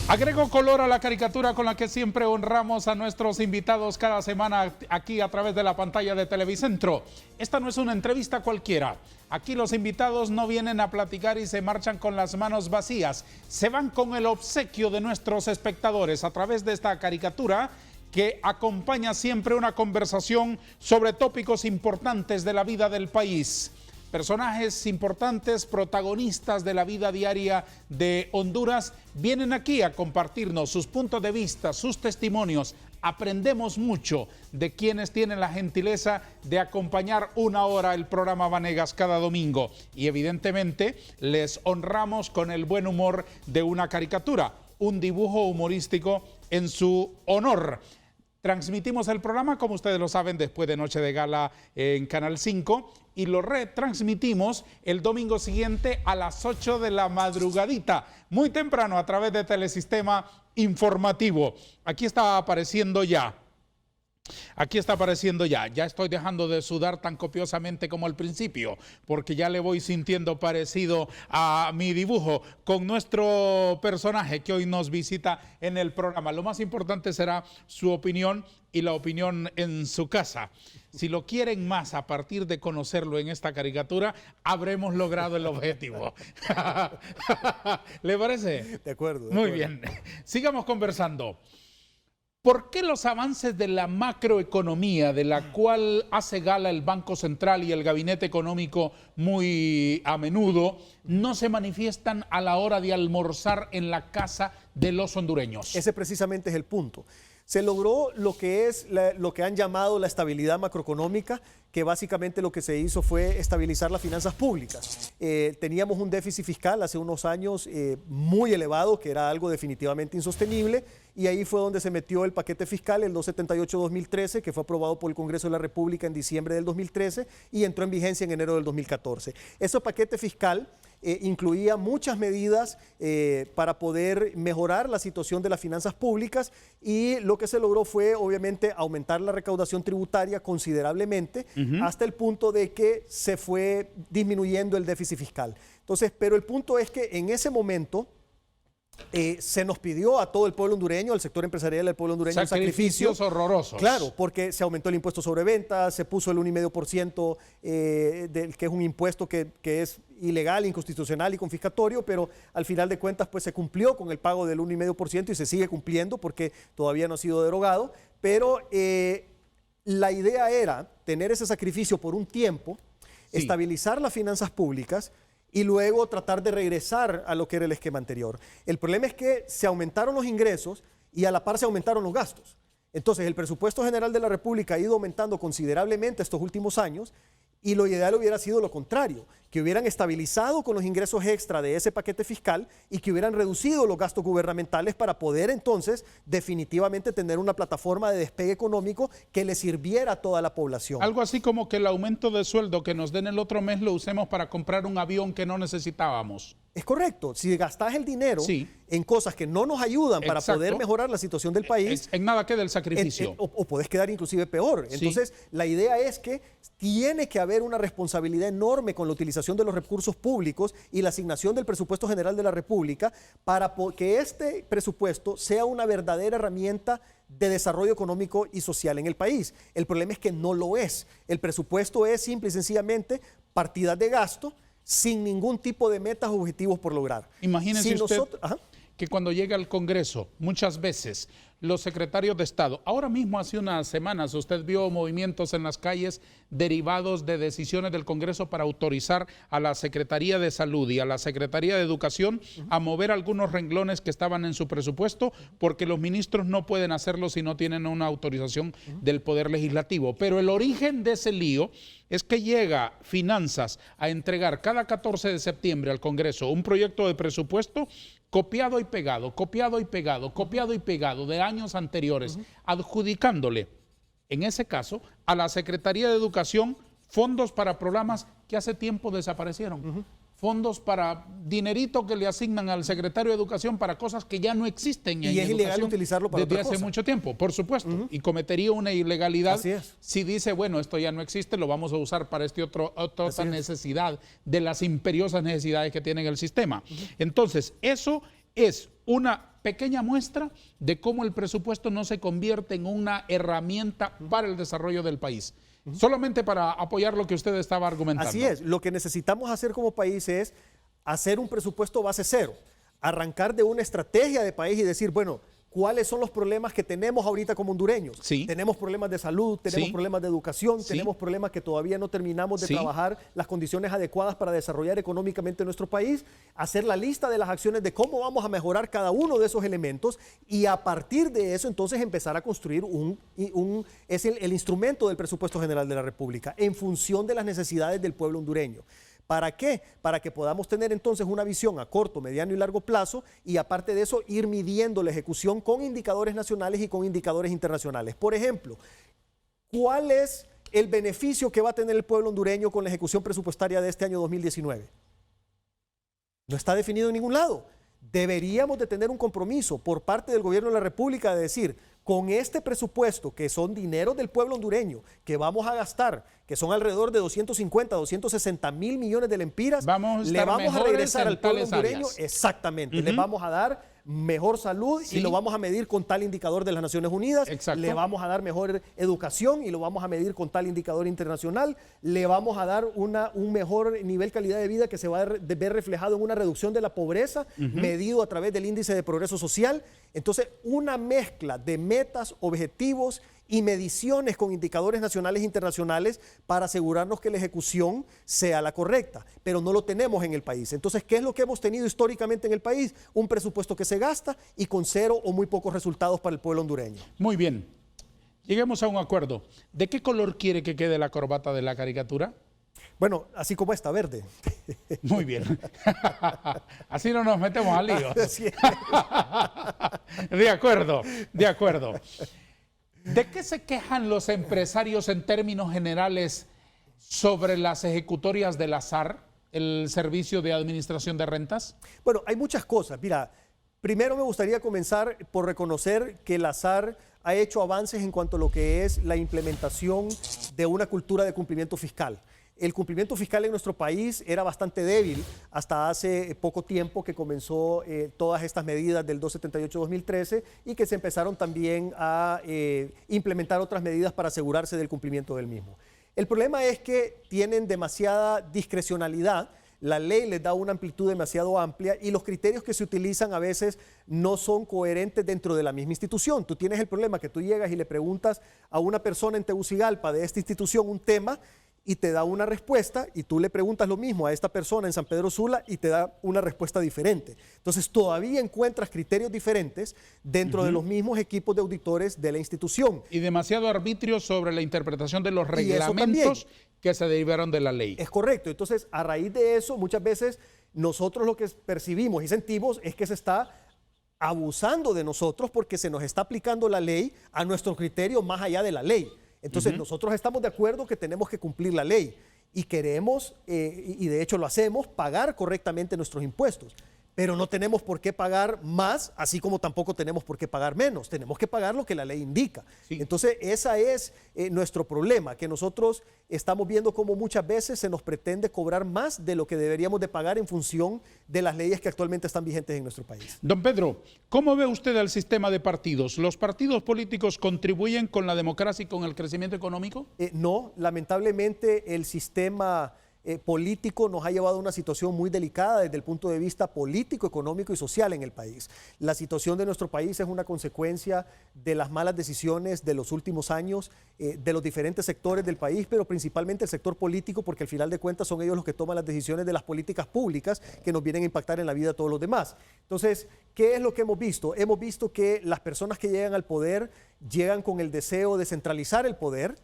Agrego color a la caricatura con la que siempre honramos a nuestros invitados cada semana aquí a través de la pantalla de Televicentro. Esta no es una entrevista cualquiera. Aquí los invitados no vienen a platicar y se marchan con las manos vacías. Se van con el obsequio de nuestros espectadores a través de esta caricatura que acompaña siempre una conversación sobre tópicos importantes de la vida del país. Personajes importantes, protagonistas de la vida diaria de Honduras, vienen aquí a compartirnos sus puntos de vista, sus testimonios. Aprendemos mucho de quienes tienen la gentileza de acompañar 1 hora el programa Vanegas cada domingo. Y evidentemente les honramos con el buen humor de una caricatura, un dibujo humorístico en su honor. Transmitimos el programa, como ustedes lo saben, después de Noche de Gala en Canal 5 y lo retransmitimos el domingo siguiente a las 8 de la madrugadita, muy temprano a través de Telesistema Informativo. Aquí está apareciendo ya. Aquí está apareciendo ya estoy dejando de sudar tan copiosamente como al principio, porque ya le voy sintiendo parecido a mi dibujo con nuestro personaje que hoy nos visita en el programa. Lo más importante será su opinión y la opinión en su casa. Si lo quieren más a partir de conocerlo en esta caricatura, habremos logrado el objetivo. ¿Le parece? De acuerdo. Muy bien. Sigamos conversando. ¿Por qué los avances de la macroeconomía, de la cual hace gala el Banco Central y el Gabinete Económico muy a menudo, no se manifiestan a la hora de almorzar en la casa de los hondureños? Ese precisamente es el punto. Se logró lo que han llamado la estabilidad macroeconómica, que básicamente lo que se hizo fue estabilizar las finanzas públicas. Teníamos un déficit fiscal hace unos años muy elevado, que era algo definitivamente insostenible, y ahí fue donde se metió el paquete fiscal, el 278-2013, que fue aprobado por el Congreso de la República en diciembre del 2013 y entró en vigencia en enero del 2014. Ese paquete fiscal incluía muchas medidas para poder mejorar la situación de las finanzas públicas, y lo que se logró fue obviamente aumentar la recaudación tributaria considerablemente, hasta el punto de que se fue disminuyendo el déficit fiscal. Entonces, pero el punto es que en ese momento se nos pidió a todo el pueblo hondureño, al sector empresarial del pueblo hondureño, sacrificios horrorosos. Claro, porque se aumentó el impuesto sobre ventas, se puso el 1,5%, que es un impuesto que es ilegal, inconstitucional y confiscatorio, pero al final de cuentas pues se cumplió con el pago del 1,5% y se sigue cumpliendo porque todavía no ha sido derogado, pero la idea era tener ese sacrificio por un tiempo, estabilizar las finanzas públicas y luego tratar de regresar a lo que era el esquema anterior. El problema es que se aumentaron los ingresos y a la par se aumentaron los gastos. Entonces el presupuesto general de la República ha ido aumentando considerablemente estos últimos años, y lo ideal hubiera sido lo contrario, que hubieran estabilizado con los ingresos extra de ese paquete fiscal y que hubieran reducido los gastos gubernamentales para poder entonces definitivamente tener una plataforma de despegue económico que le sirviera a toda la población. Algo así como que el aumento de sueldo que nos den el otro mes lo usemos para comprar un avión que no necesitábamos. Es correcto. Si gastás el dinero en cosas que no nos ayudan para poder mejorar la situación del país, en nada queda el sacrificio. O podés quedar inclusive peor. Entonces, la idea es que tiene que haber una responsabilidad enorme con la utilización de los recursos públicos y la asignación del presupuesto general de la República para que este presupuesto sea una verdadera herramienta de desarrollo económico y social en el país. El problema es que no lo es. El presupuesto es simple y sencillamente partidas de gasto sin ningún tipo de metas o objetivos por lograr. Imagínense usted que cuando llega al Congreso, muchas veces los secretarios de Estado, ahora mismo hace unas semanas usted vio movimientos en las calles derivados de decisiones del Congreso para autorizar a la Secretaría de Salud y a la Secretaría de Educación a mover algunos renglones que estaban en su presupuesto, porque los ministros no pueden hacerlo si no tienen una autorización del Poder Legislativo. Pero el origen de ese lío es que llega Finanzas a entregar cada 14 de septiembre al Congreso un proyecto de presupuesto copiado y pegado, copiado y pegado, copiado y pegado de años anteriores, adjudicándole, en ese caso, a la Secretaría de Educación fondos para programas que hace tiempo desaparecieron. Fondos para dinerito que le asignan al secretario de Educación para cosas que ya no existen. Y es ilegal utilizarlo para desde hace mucho tiempo, por supuesto. Y cometería una ilegalidad si dice, bueno, esto ya no existe, lo vamos a usar para otra necesidad de las imperiosas necesidades que tiene el sistema. Entonces, eso es una pequeña muestra de cómo el presupuesto no se convierte en una herramienta para el desarrollo del país. Solamente para apoyar lo que usted estaba argumentando. Así es, lo que necesitamos hacer como país es hacer un presupuesto base cero, arrancar de una estrategia de país y decir, bueno, ¿cuáles son los problemas que tenemos ahorita como hondureños? Tenemos problemas de salud, tenemos problemas de educación, tenemos problemas que todavía no terminamos de trabajar las condiciones adecuadas para desarrollar económicamente nuestro país, hacer la lista de las acciones de cómo vamos a mejorar cada uno de esos elementos, y a partir de eso entonces empezar a construir el instrumento del presupuesto general de la República en función de las necesidades del pueblo hondureño. ¿Para qué? Para que podamos tener entonces una visión a corto, mediano y largo plazo y aparte de eso ir midiendo la ejecución con indicadores nacionales y con indicadores internacionales. Por ejemplo, ¿cuál es el beneficio que va a tener el pueblo hondureño con la ejecución presupuestaria de este año 2019? No está definido en ningún lado. Deberíamos de tener un compromiso por parte del gobierno de la República de decir, con este presupuesto, que son dineros del pueblo hondureño, que vamos a gastar, que son alrededor de 250, 260 mil millones de lempiras, le vamos a regresar al pueblo hondureño, exactamente, le vamos a dar mejor salud y lo vamos a medir con tal indicador de las Naciones Unidas, le vamos a dar mejor educación y lo vamos a medir con tal indicador internacional, le vamos a dar un mejor nivel calidad de vida que se va a ver reflejado en una reducción de la pobreza, medido a través del índice de progreso social. Entonces, una mezcla de metas, objetivos y mediciones con indicadores nacionales e internacionales para asegurarnos que la ejecución sea la correcta, pero no lo tenemos en el país. Entonces, ¿qué es lo que hemos tenido históricamente en el país? Un presupuesto que se gasta y con cero o muy pocos resultados para el pueblo hondureño. Muy bien, lleguemos a un acuerdo. ¿De qué color quiere que quede la corbata de la caricatura? Bueno, así como esta, verde. Muy bien. Así no nos metemos al lío. De acuerdo, de acuerdo. ¿De qué se quejan los empresarios en términos generales sobre las ejecutorias del SAR, el Servicio de Administración de Rentas? Bueno, hay muchas cosas. Mira, primero me gustaría comenzar por reconocer que el SAR ha hecho avances en cuanto a lo que es la implementación de una cultura de cumplimiento fiscal. El cumplimiento fiscal en nuestro país era bastante débil hasta hace poco tiempo que comenzó todas estas medidas del 278-2013 y que se empezaron también a implementar otras medidas para asegurarse del cumplimiento del mismo. El problema es que tienen demasiada discrecionalidad, la ley les da una amplitud demasiado amplia y los criterios que se utilizan a veces no son coherentes dentro de la misma institución. Tú tienes el problema que tú llegas y le preguntas a una persona en Tegucigalpa de esta institución un tema y te da una respuesta y tú le preguntas lo mismo a esta persona en San Pedro Sula y te da una respuesta diferente. Entonces todavía encuentras criterios diferentes dentro de los mismos equipos de auditores de la institución. Y demasiado arbitrio sobre la interpretación de los reglamentos que se derivaron de la ley. Es correcto. Entonces a raíz de eso muchas veces nosotros lo que percibimos y sentimos es que se está abusando de nosotros porque se nos está aplicando la ley a nuestro criterio más allá de la ley. Entonces nosotros estamos de acuerdo que tenemos que cumplir la ley y queremos, y de hecho lo hacemos, pagar correctamente nuestros impuestos. Pero no tenemos por qué pagar más, así como tampoco tenemos por qué pagar menos. Tenemos que pagar lo que la ley indica. Sí. Entonces, ese es nuestro problema, que nosotros estamos viendo cómo muchas veces se nos pretende cobrar más de lo que deberíamos de pagar en función de las leyes que actualmente están vigentes en nuestro país. Don Pedro, ¿cómo ve usted el sistema de partidos? ¿Los partidos políticos contribuyen con la democracia y con el crecimiento económico? No, lamentablemente el sistema político nos ha llevado a una situación muy delicada desde el punto de vista político, económico y social en el país. La situación de nuestro país es una consecuencia de las malas decisiones de los últimos años, de los diferentes sectores del país, pero principalmente el sector político, porque al final de cuentas son ellos los que toman las decisiones de las políticas públicas que nos vienen a impactar en la vida de todos los demás. Entonces, ¿qué es lo que hemos visto? Hemos visto que las personas que llegan al poder llegan con el deseo de centralizar el poder,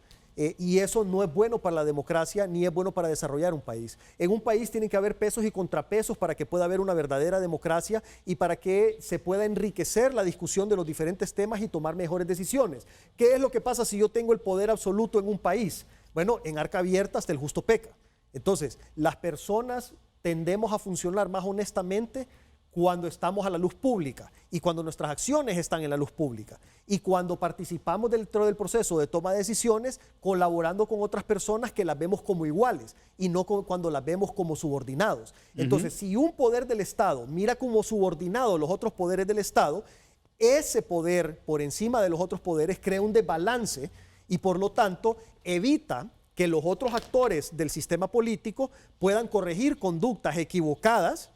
y eso no es bueno para la democracia ni es bueno para desarrollar un país. En un país tienen que haber pesos y contrapesos para que pueda haber una verdadera democracia y para que se pueda enriquecer la discusión de los diferentes temas y tomar mejores decisiones. ¿Qué es lo que pasa si yo tengo el poder absoluto en un país? Bueno, en arca abierta hasta el justo peca. Entonces, las personas tendemos a funcionar más honestamente cuando estamos a la luz pública y cuando nuestras acciones están en la luz pública y cuando participamos dentro del proceso de toma de decisiones colaborando con otras personas que las vemos como iguales y no cuando las vemos como subordinados. Entonces, si un poder del Estado mira como subordinado los otros poderes del Estado, ese poder por encima de los otros poderes crea un desbalance y por lo tanto evita que los otros actores del sistema político puedan corregir conductas equivocadas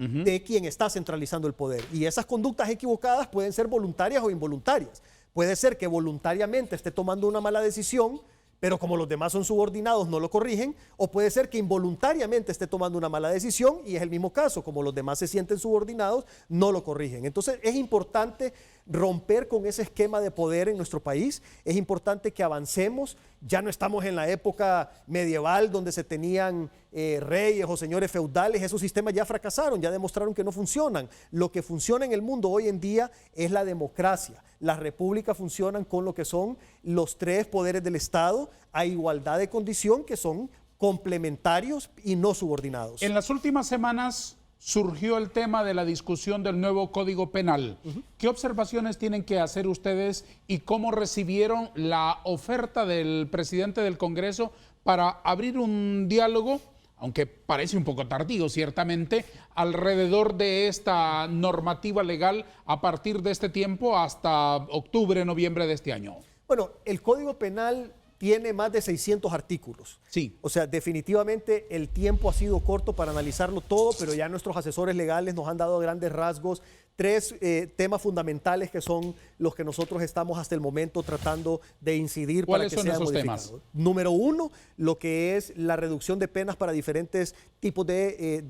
de quien está centralizando el poder. Y esas conductas equivocadas pueden ser voluntarias o involuntarias. Puede ser que voluntariamente esté tomando una mala decisión, pero como los demás son subordinados no lo corrigen, o puede ser que involuntariamente esté tomando una mala decisión y es el mismo caso, como los demás se sienten subordinados, no lo corrigen. Entonces es importante romper con ese esquema de poder en nuestro país, es importante que avancemos, Ya no estamos en la época medieval donde se tenían reyes o señores feudales. Esos sistemas ya fracasaron, ya demostraron que no funcionan. Lo que funciona en el mundo hoy en día es la democracia. Las repúblicas funcionan con lo que son los tres poderes del Estado a igualdad de condición, que son complementarios y no subordinados. En las últimas semanas surgió el tema de la discusión del nuevo Código Penal. ¿Qué observaciones tienen que hacer ustedes y cómo recibieron la oferta del presidente del Congreso para abrir un diálogo, aunque parece un poco tardío ciertamente, alrededor de esta normativa legal a partir de este tiempo hasta octubre, noviembre de este año? Bueno, el Código Penal tiene más de 600 artículos. Sí. O sea, definitivamente el tiempo ha sido corto para analizarlo todo, pero ya nuestros asesores legales nos han dado a grandes rasgos tres temas fundamentales que son los que nosotros estamos hasta el momento tratando de incidir para que sean modificados. Temas? Número uno, lo que es la reducción de penas para diferentes tipos de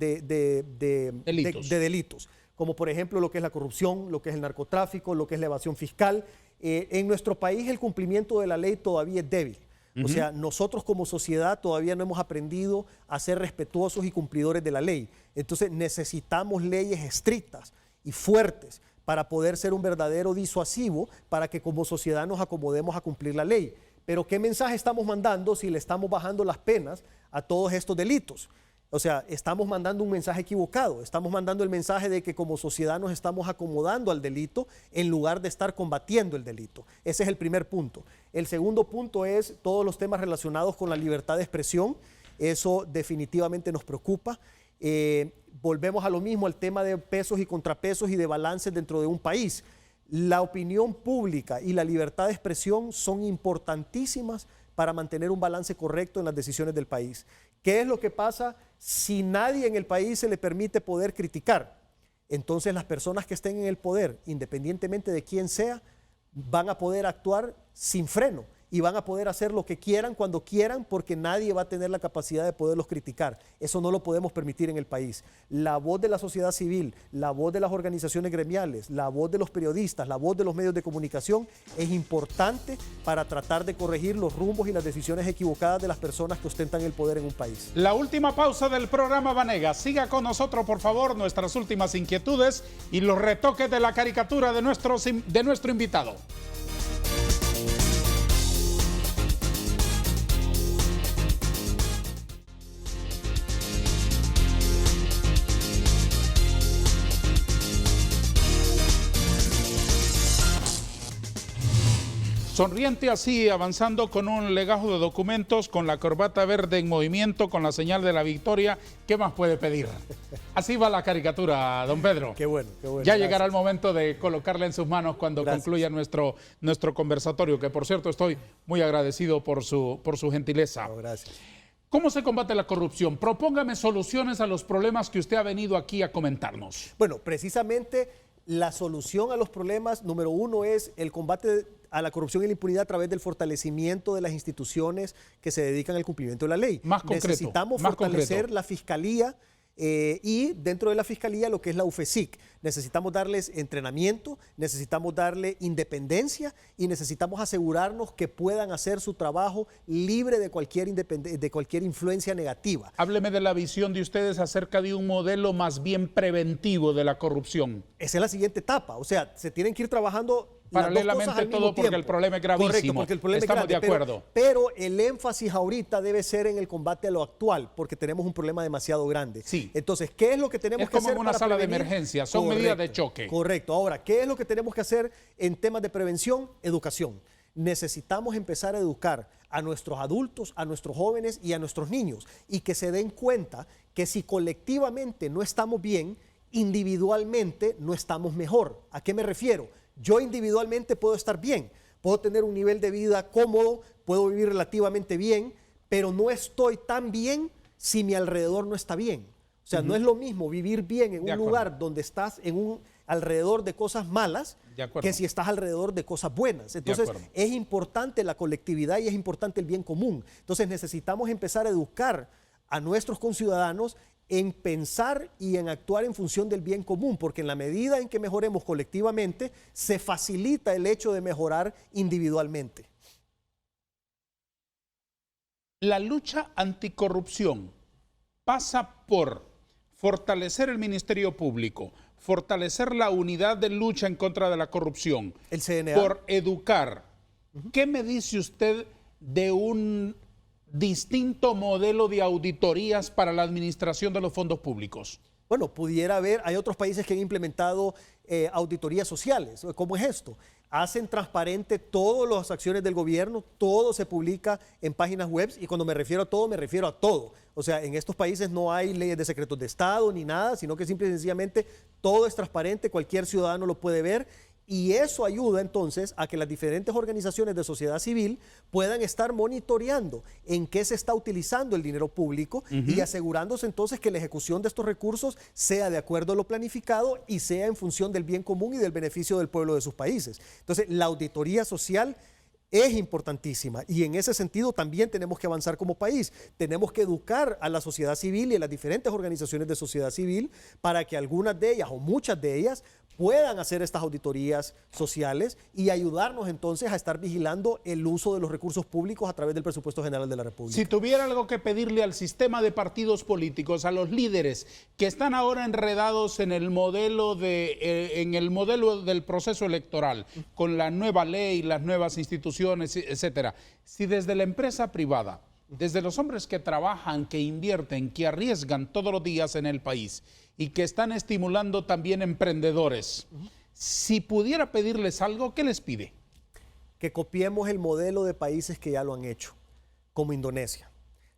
delitos, como por ejemplo lo que es la corrupción, lo que es el narcotráfico, lo que es la evasión fiscal. En nuestro país el cumplimiento de la ley todavía es débil. O sea, nosotros como sociedad todavía no hemos aprendido a ser respetuosos y cumplidores de la ley. Entonces necesitamos leyes estrictas y fuertes para poder ser un verdadero disuasivo para que como sociedad nos acomodemos a cumplir la ley. Pero ¿qué mensaje estamos mandando si le estamos bajando las penas a todos estos delitos? O sea, estamos mandando un mensaje equivocado, estamos mandando el mensaje de que como sociedad nos estamos acomodando al delito en lugar de estar combatiendo el delito. Ese es el primer punto. El segundo punto es todos los temas relacionados con la libertad de expresión. Eso definitivamente nos preocupa. Volvemos a lo mismo, al tema de pesos y contrapesos y de balances dentro de un país. La opinión pública y la libertad de expresión son importantísimas para mantener un balance correcto en las decisiones del país. ¿Qué es lo que pasa si nadie en el país se le permite poder criticar? Entonces las personas que estén en el poder, independientemente de quién sea, van a poder actuar sin freno y van a poder hacer lo que quieran cuando quieran porque nadie va a tener la capacidad de poderlos criticar. Eso no lo podemos permitir en el país. La voz de la sociedad civil, la voz de las organizaciones gremiales, la voz de los periodistas, la voz de los medios de comunicación es importante para tratar de corregir los rumbos y las decisiones equivocadas de las personas que ostentan el poder en un país. La última pausa del programa Vanegas. Siga con nosotros, por favor, nuestras últimas inquietudes y los retoques de la caricatura de nuestro invitado. Sonriente así, avanzando con un legajo de documentos, con la corbata verde en movimiento, con la señal de la victoria. ¿Qué más puede pedir? Así va la caricatura, don Pedro. Qué bueno, qué bueno. Ya llegará el momento de colocarla en sus manos cuando concluya nuestro conversatorio, que por cierto estoy muy agradecido por su gentileza. No, gracias. ¿Cómo se combate la corrupción? Propóngame soluciones a los problemas que usted ha venido aquí a comentarnos. Bueno, precisamente la solución a los problemas, número uno, es el combate a la corrupción y la impunidad a través del fortalecimiento de las instituciones que se dedican al cumplimiento de la ley. Más concreto. Necesitamos fortalecer la Fiscalía y dentro de la Fiscalía lo que es la UFESIC. Necesitamos darles entrenamiento, necesitamos darle independencia y necesitamos asegurarnos que puedan hacer su trabajo libre de cualquier influencia negativa. Hábleme de la visión de ustedes acerca de un modelo más bien preventivo de la corrupción. Esa es la siguiente etapa, o sea, se tienen que ir trabajando paralelamente todo porque el problema es gravísimo. Correcto, porque el problema Estamos es grande, de acuerdo. Pero el énfasis ahorita debe ser en el combate a lo actual, porque tenemos un problema demasiado grande. Sí. Entonces, ¿qué es lo que tenemos que hacer? Es como una sala de emergencia, son medidas de choque. Correcto. Ahora, ¿qué es lo que tenemos que hacer en temas de prevención? Educación. Necesitamos empezar a educar a nuestros adultos, a nuestros jóvenes y a nuestros niños, y que se den cuenta que si colectivamente no estamos bien, individualmente no estamos mejor. ¿A qué me refiero? Yo individualmente puedo estar bien, puedo tener un nivel de vida cómodo, puedo vivir relativamente bien, pero no estoy tan bien si mi alrededor no está bien. O sea, no es lo mismo vivir bien en un lugar donde estás alrededor de cosas malas que si estás alrededor de cosas buenas. Entonces, es importante la colectividad y es importante el bien común. Entonces, necesitamos empezar a educar a nuestros conciudadanos en pensar y en actuar en función del bien común, porque en la medida en que mejoremos colectivamente, se facilita el hecho de mejorar individualmente. La lucha anticorrupción pasa por fortalecer el Ministerio Público, fortalecer la unidad de lucha en contra de la corrupción, El CNA. por educar. ¿Qué me dice usted de un distinto modelo de auditorías para la administración de los fondos públicos? Bueno, pudiera haber, hay otros países que han implementado auditorías sociales. ¿Cómo es esto? Hacen transparente todas las acciones del gobierno, todo se publica en páginas web y cuando me refiero a todo, me refiero a todo. O sea, en estos países no hay leyes de secretos de Estado ni nada, sino que simple y sencillamente todo es transparente, cualquier ciudadano lo puede ver. Y eso ayuda entonces a que las diferentes organizaciones de sociedad civil puedan estar monitoreando en qué se está utilizando el dinero público y asegurándose entonces que la ejecución de estos recursos sea de acuerdo a lo planificado y sea en función del bien común y del beneficio del pueblo de sus países. Entonces, la auditoría social es importantísima y en ese sentido también tenemos que avanzar como país. Tenemos que educar a la sociedad civil y a las diferentes organizaciones de sociedad civil para que algunas de ellas o muchas de ellas puedan hacer estas auditorías sociales y ayudarnos entonces a estar vigilando el uso de los recursos públicos a través del presupuesto general de la República. Si tuviera algo que pedirle al sistema de partidos políticos, a los líderes que están ahora enredados en el modelo del proceso electoral, con la nueva ley, las nuevas instituciones, etcétera, si desde la empresa privada, desde los hombres que trabajan, que invierten, que arriesgan todos los días en el país y que están estimulando también emprendedores, si pudiera pedirles algo, ¿qué les pide? Que copiemos el modelo de países que ya lo han hecho, como Indonesia.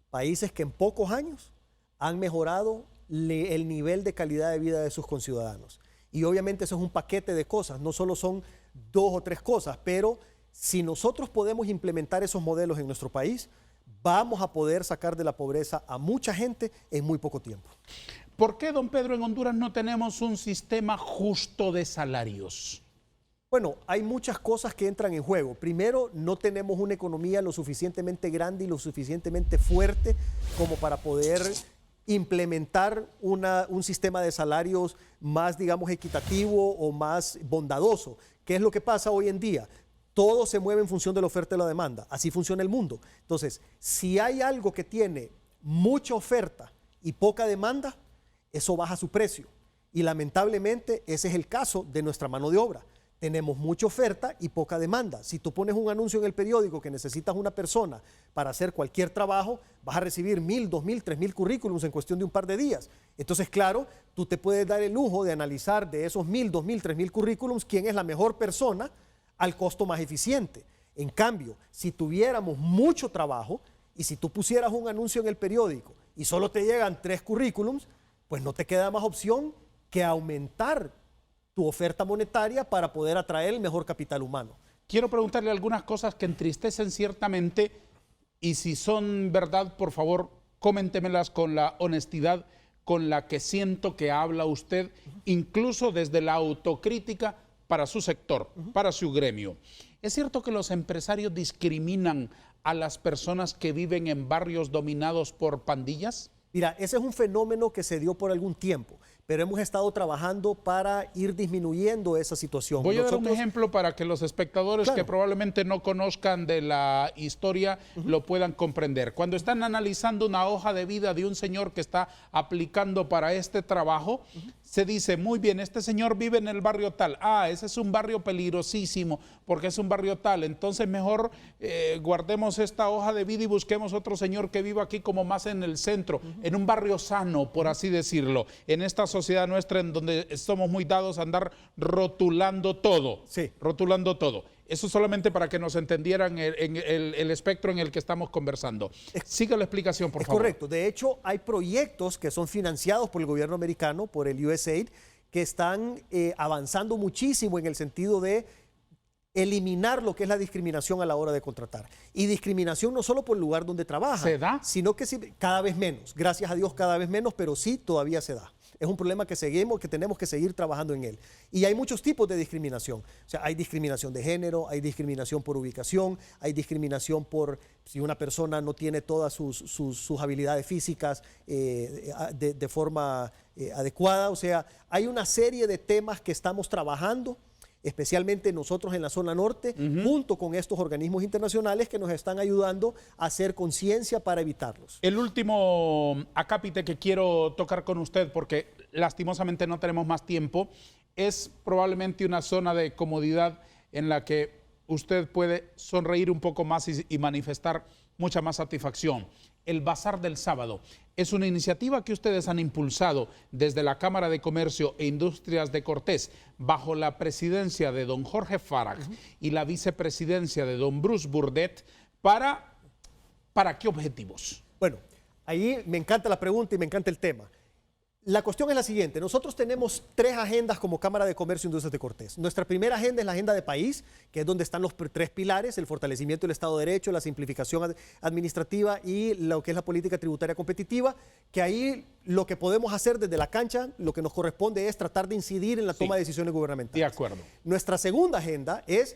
Países que en pocos años han mejorado el nivel de calidad de vida de sus conciudadanos. Y obviamente eso es un paquete de cosas, no solo son 2 o 3 cosas, pero si nosotros podemos implementar esos modelos en nuestro país, vamos a poder sacar de la pobreza a mucha gente en muy poco tiempo. ¿Por qué, don Pedro, en Honduras no tenemos un sistema justo de salarios? Bueno, hay muchas cosas que entran en juego. Primero, no tenemos una economía lo suficientemente grande y lo suficientemente fuerte como para poder implementar un sistema de salarios más, digamos, equitativo o más bondadoso. ¿Qué es lo que pasa hoy en día? Todo se mueve en función de la oferta y la demanda. Así funciona el mundo. Entonces, si hay algo que tiene mucha oferta y poca demanda, eso baja su precio. Y lamentablemente ese es el caso de nuestra mano de obra. Tenemos mucha oferta y poca demanda. Si tú pones un anuncio en el periódico que necesitas una persona para hacer cualquier trabajo, vas a recibir 1,000, 2,000, 3,000 currículums en cuestión de un par de días. Entonces, claro, tú te puedes dar el lujo de analizar de esos 1,000, 2,000, 3,000 currículums quién es la mejor persona al costo más eficiente. En cambio, si tuviéramos mucho trabajo y si tú pusieras un anuncio en el periódico y solo te llegan 3 currículums, pues no te queda más opción que aumentar tu oferta monetaria para poder atraer el mejor capital humano. Quiero preguntarle algunas cosas que entristecen ciertamente y si son verdad, por favor, coméntemelas con la honestidad con la que siento que habla usted, incluso desde la autocrítica para su sector, para su gremio. ¿Es cierto que los empresarios discriminan a las personas que viven en barrios dominados por pandillas? Mira, ese es un fenómeno que se dio por algún tiempo, pero hemos estado trabajando para ir disminuyendo esa situación. Voy a dar un ejemplo para que los espectadores que probablemente no conozcan de la historia lo puedan comprender. Cuando están analizando una hoja de vida de un señor que está aplicando para este trabajo, se dice, muy bien, este señor vive en el barrio tal. Ah, ese es un barrio peligrosísimo porque es un barrio tal. Entonces mejor guardemos esta hoja de vida y busquemos otro señor que viva aquí como más en el centro, en un barrio sano, por así decirlo, en esta sociedad nuestra en donde somos muy dados a andar rotulando todo. Sí. Rotulando todo. Eso solamente para que nos entendieran el espectro en el que estamos conversando. Siga la explicación, por favor. Correcto. De hecho, hay proyectos que son financiados por el gobierno americano, por el USAID, que están avanzando muchísimo en el sentido de eliminar lo que es la discriminación a la hora de contratar. Y discriminación no solo por el lugar donde trabaja, ¿se da? Sino que sí, cada vez menos. Gracias a Dios, cada vez menos, pero sí todavía se da. Es un problema que tenemos que seguir trabajando en él. Y hay muchos tipos de discriminación. O sea, hay discriminación de género, hay discriminación por ubicación, hay discriminación por si una persona no tiene todas sus habilidades físicas de forma adecuada. O sea, hay una serie de temas que estamos trabajando especialmente nosotros en la zona norte, junto con estos organismos internacionales que nos están ayudando a hacer conciencia para evitarlos. El último acápite que quiero tocar con usted, porque lastimosamente no tenemos más tiempo, es probablemente una zona de comodidad en la que usted puede sonreír un poco más y manifestar mucha más satisfacción. El Bazar del Sábado es una iniciativa que ustedes han impulsado desde la Cámara de Comercio e Industrias de Cortés, bajo la presidencia de don Jorge Farag y la vicepresidencia de don Bruce Burdet. ¿Para qué objetivos? Bueno, ahí me encanta la pregunta y me encanta el tema. La cuestión es la siguiente: nosotros tenemos 3 agendas como Cámara de Comercio e Industrias de Cortés. Nuestra primera agenda es la agenda de país, que es donde están los 3 pilares: el fortalecimiento del Estado de Derecho, la simplificación administrativa y lo que es la política tributaria competitiva, que ahí lo que podemos hacer desde la cancha, lo que nos corresponde es tratar de incidir en la toma de decisiones gubernamentales. De acuerdo. Nuestra segunda agenda es,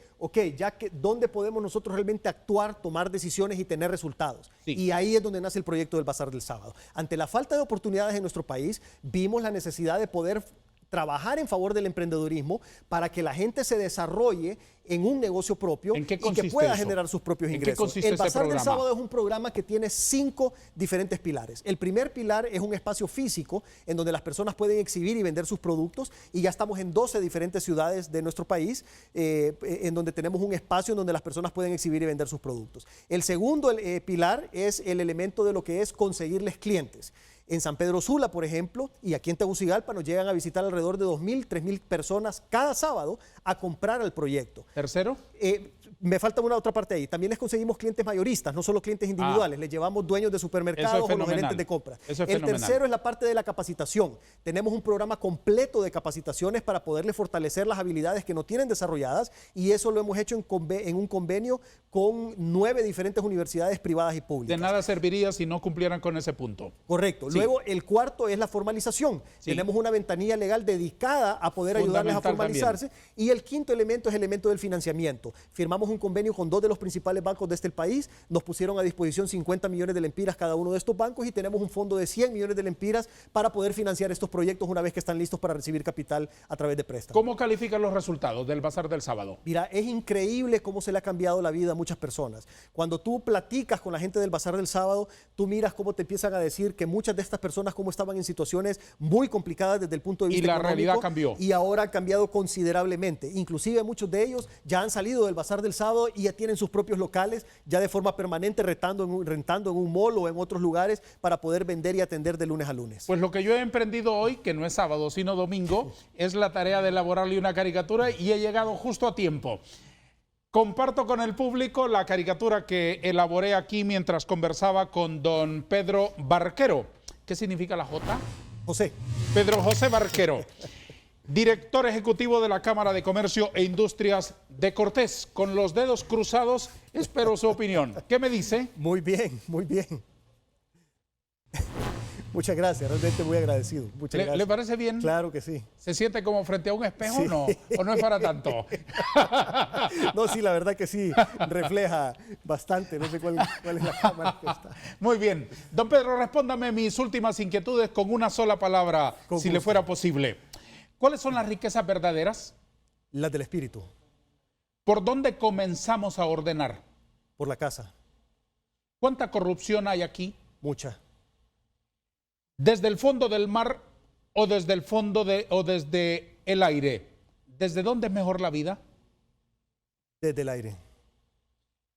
ya que dónde podemos nosotros realmente actuar, tomar decisiones y tener resultados. Sí. Y ahí es donde nace el proyecto del Bazar del Sábado. Ante la falta de oportunidades en nuestro país, vimos la necesidad de poder trabajar en favor del emprendedurismo para que la gente se desarrolle en un negocio propio y que pueda generar sus propios ingresos. ¿En qué consiste el Bazar del programa? Sábado es un programa que tiene 5 diferentes pilares. El primer pilar es un espacio físico en donde las personas pueden exhibir y vender sus productos, y ya estamos en 12 diferentes ciudades de nuestro país en donde tenemos un espacio en donde las personas pueden exhibir y vender sus productos. El segundo pilar es el elemento de lo que es conseguirles clientes. En San Pedro Sula, por ejemplo, y aquí en Tegucigalpa nos llegan a visitar alrededor de 2.000, 3.000 personas cada sábado a comprar al proyecto. ¿Tercero? Me falta una otra parte ahí. También les conseguimos clientes mayoristas, no solo clientes individuales. Les llevamos dueños de supermercados o los gerentes de compra. El tercero es la parte de la capacitación. Tenemos un programa completo de capacitaciones para poderles fortalecer las habilidades que no tienen desarrolladas, y eso lo hemos hecho en un convenio con 9 diferentes universidades privadas y públicas. De nada serviría si no cumplieran con ese punto. Correcto. Sí. Luego, el cuarto es la formalización. Sí. Tenemos una ventanilla legal dedicada a poder ayudarles a formalizarse. También. Y el quinto elemento es el elemento del financiamiento. Firmamos un convenio con 2 de los principales bancos de este país. Nos pusieron a disposición 50 millones de lempiras cada uno de estos bancos, y tenemos un fondo de 100 millones de lempiras para poder financiar estos proyectos una vez que están listos para recibir capital a través de préstamos. ¿Cómo califican los resultados del Bazar del Sábado? Mira, es increíble cómo se le ha cambiado la vida a muchas personas. Cuando tú platicas con la gente del Bazar del Sábado, tú miras cómo te empiezan a decir que muchas de estas personas como estaban en situaciones muy complicadas desde el punto de vista económico, realidad cambió. Y ahora han cambiado considerablemente. Inclusive muchos de ellos ya han salido del Bazar del Sábado y ya tienen sus propios locales, ya de forma permanente rentando en un mall o en otros lugares para poder vender y atender de lunes a lunes. Pues lo que yo he emprendido hoy, que no es sábado sino domingo, es la tarea de elaborarle una caricatura, y he llegado justo a tiempo. Comparto con el público la caricatura que elaboré aquí mientras conversaba con don Pedro Barquero. ¿Qué significa la J? José. Pedro José Barquero, director ejecutivo de la Cámara de Comercio e Industrias de Cortés. Con los dedos cruzados, espero su opinión. ¿Qué me dice? Muy bien, muy bien. Muchas gracias, realmente muy agradecido. Muchas gracias. ¿Le parece bien? Claro que sí. ¿Se siente como frente a un espejo? Sí. No? ¿O no es para tanto? No, sí, la verdad que sí, refleja bastante. No sé cuál es la cámara que está. Muy bien. Don Pedro, respóndame mis últimas inquietudes con una sola palabra, Con si gusto. le fuera posible. ¿Cuáles son las riquezas verdaderas? Las del espíritu, ¿Por dónde comenzamos a ordenar? por la casa, ¿Cuánta corrupción hay aquí? mucha. ¿Desde el fondo del mar o desde el fondo o desde el aire? ¿Desde dónde es mejor la vida? Desde el aire.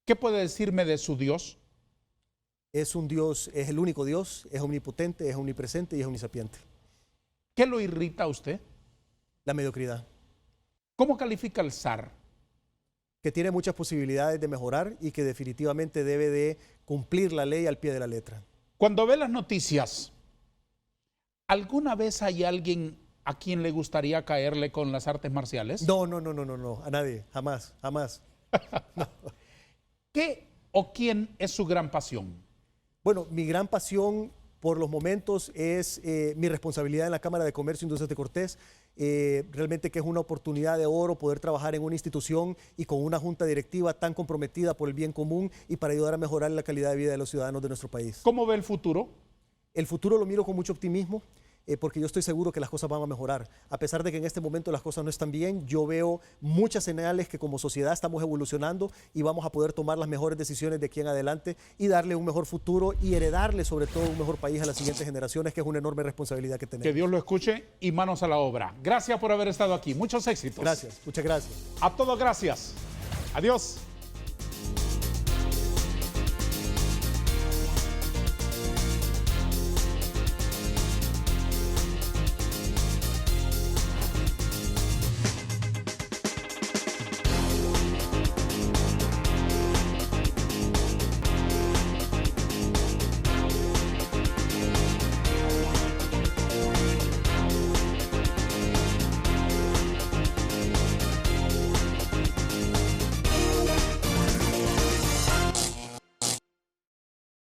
¿Qué puede decirme de su Dios? Es un Dios, es el único Dios, es omnipotente, es omnipresente y es omnisapiente. ¿Qué lo irrita a usted? La mediocridad, ¿Cómo califica el zar? que tiene muchas posibilidades de mejorar y que definitivamente debe de cumplir la ley al pie de la letra. Cuando ve las noticias, ¿alguna vez hay alguien a quien le gustaría caerle con las artes marciales? No, a nadie, jamás. No. ¿Qué o quién es su gran pasión? Bueno, mi gran pasión por los momentos es mi responsabilidad en la Cámara de Comercio e Industrias de Cortés. Realmente que es una oportunidad de oro poder trabajar en una institución y con una junta directiva tan comprometida por el bien común y para ayudar a mejorar la calidad de vida de los ciudadanos de nuestro país. ¿Cómo ve el futuro? El futuro lo miro con mucho optimismo. porque yo estoy seguro que las cosas van a mejorar. A pesar de que en este momento las cosas no están bien, yo veo muchas señales que como sociedad estamos evolucionando y vamos a poder tomar las mejores decisiones de aquí en adelante y darle un mejor futuro y heredarle sobre todo un mejor país a las siguientes generaciones, que es una enorme responsabilidad que tenemos. Que Dios lo escuche y manos a la obra. Gracias por haber estado aquí. Muchos éxitos. Gracias, muchas gracias. A todos, gracias. Adiós.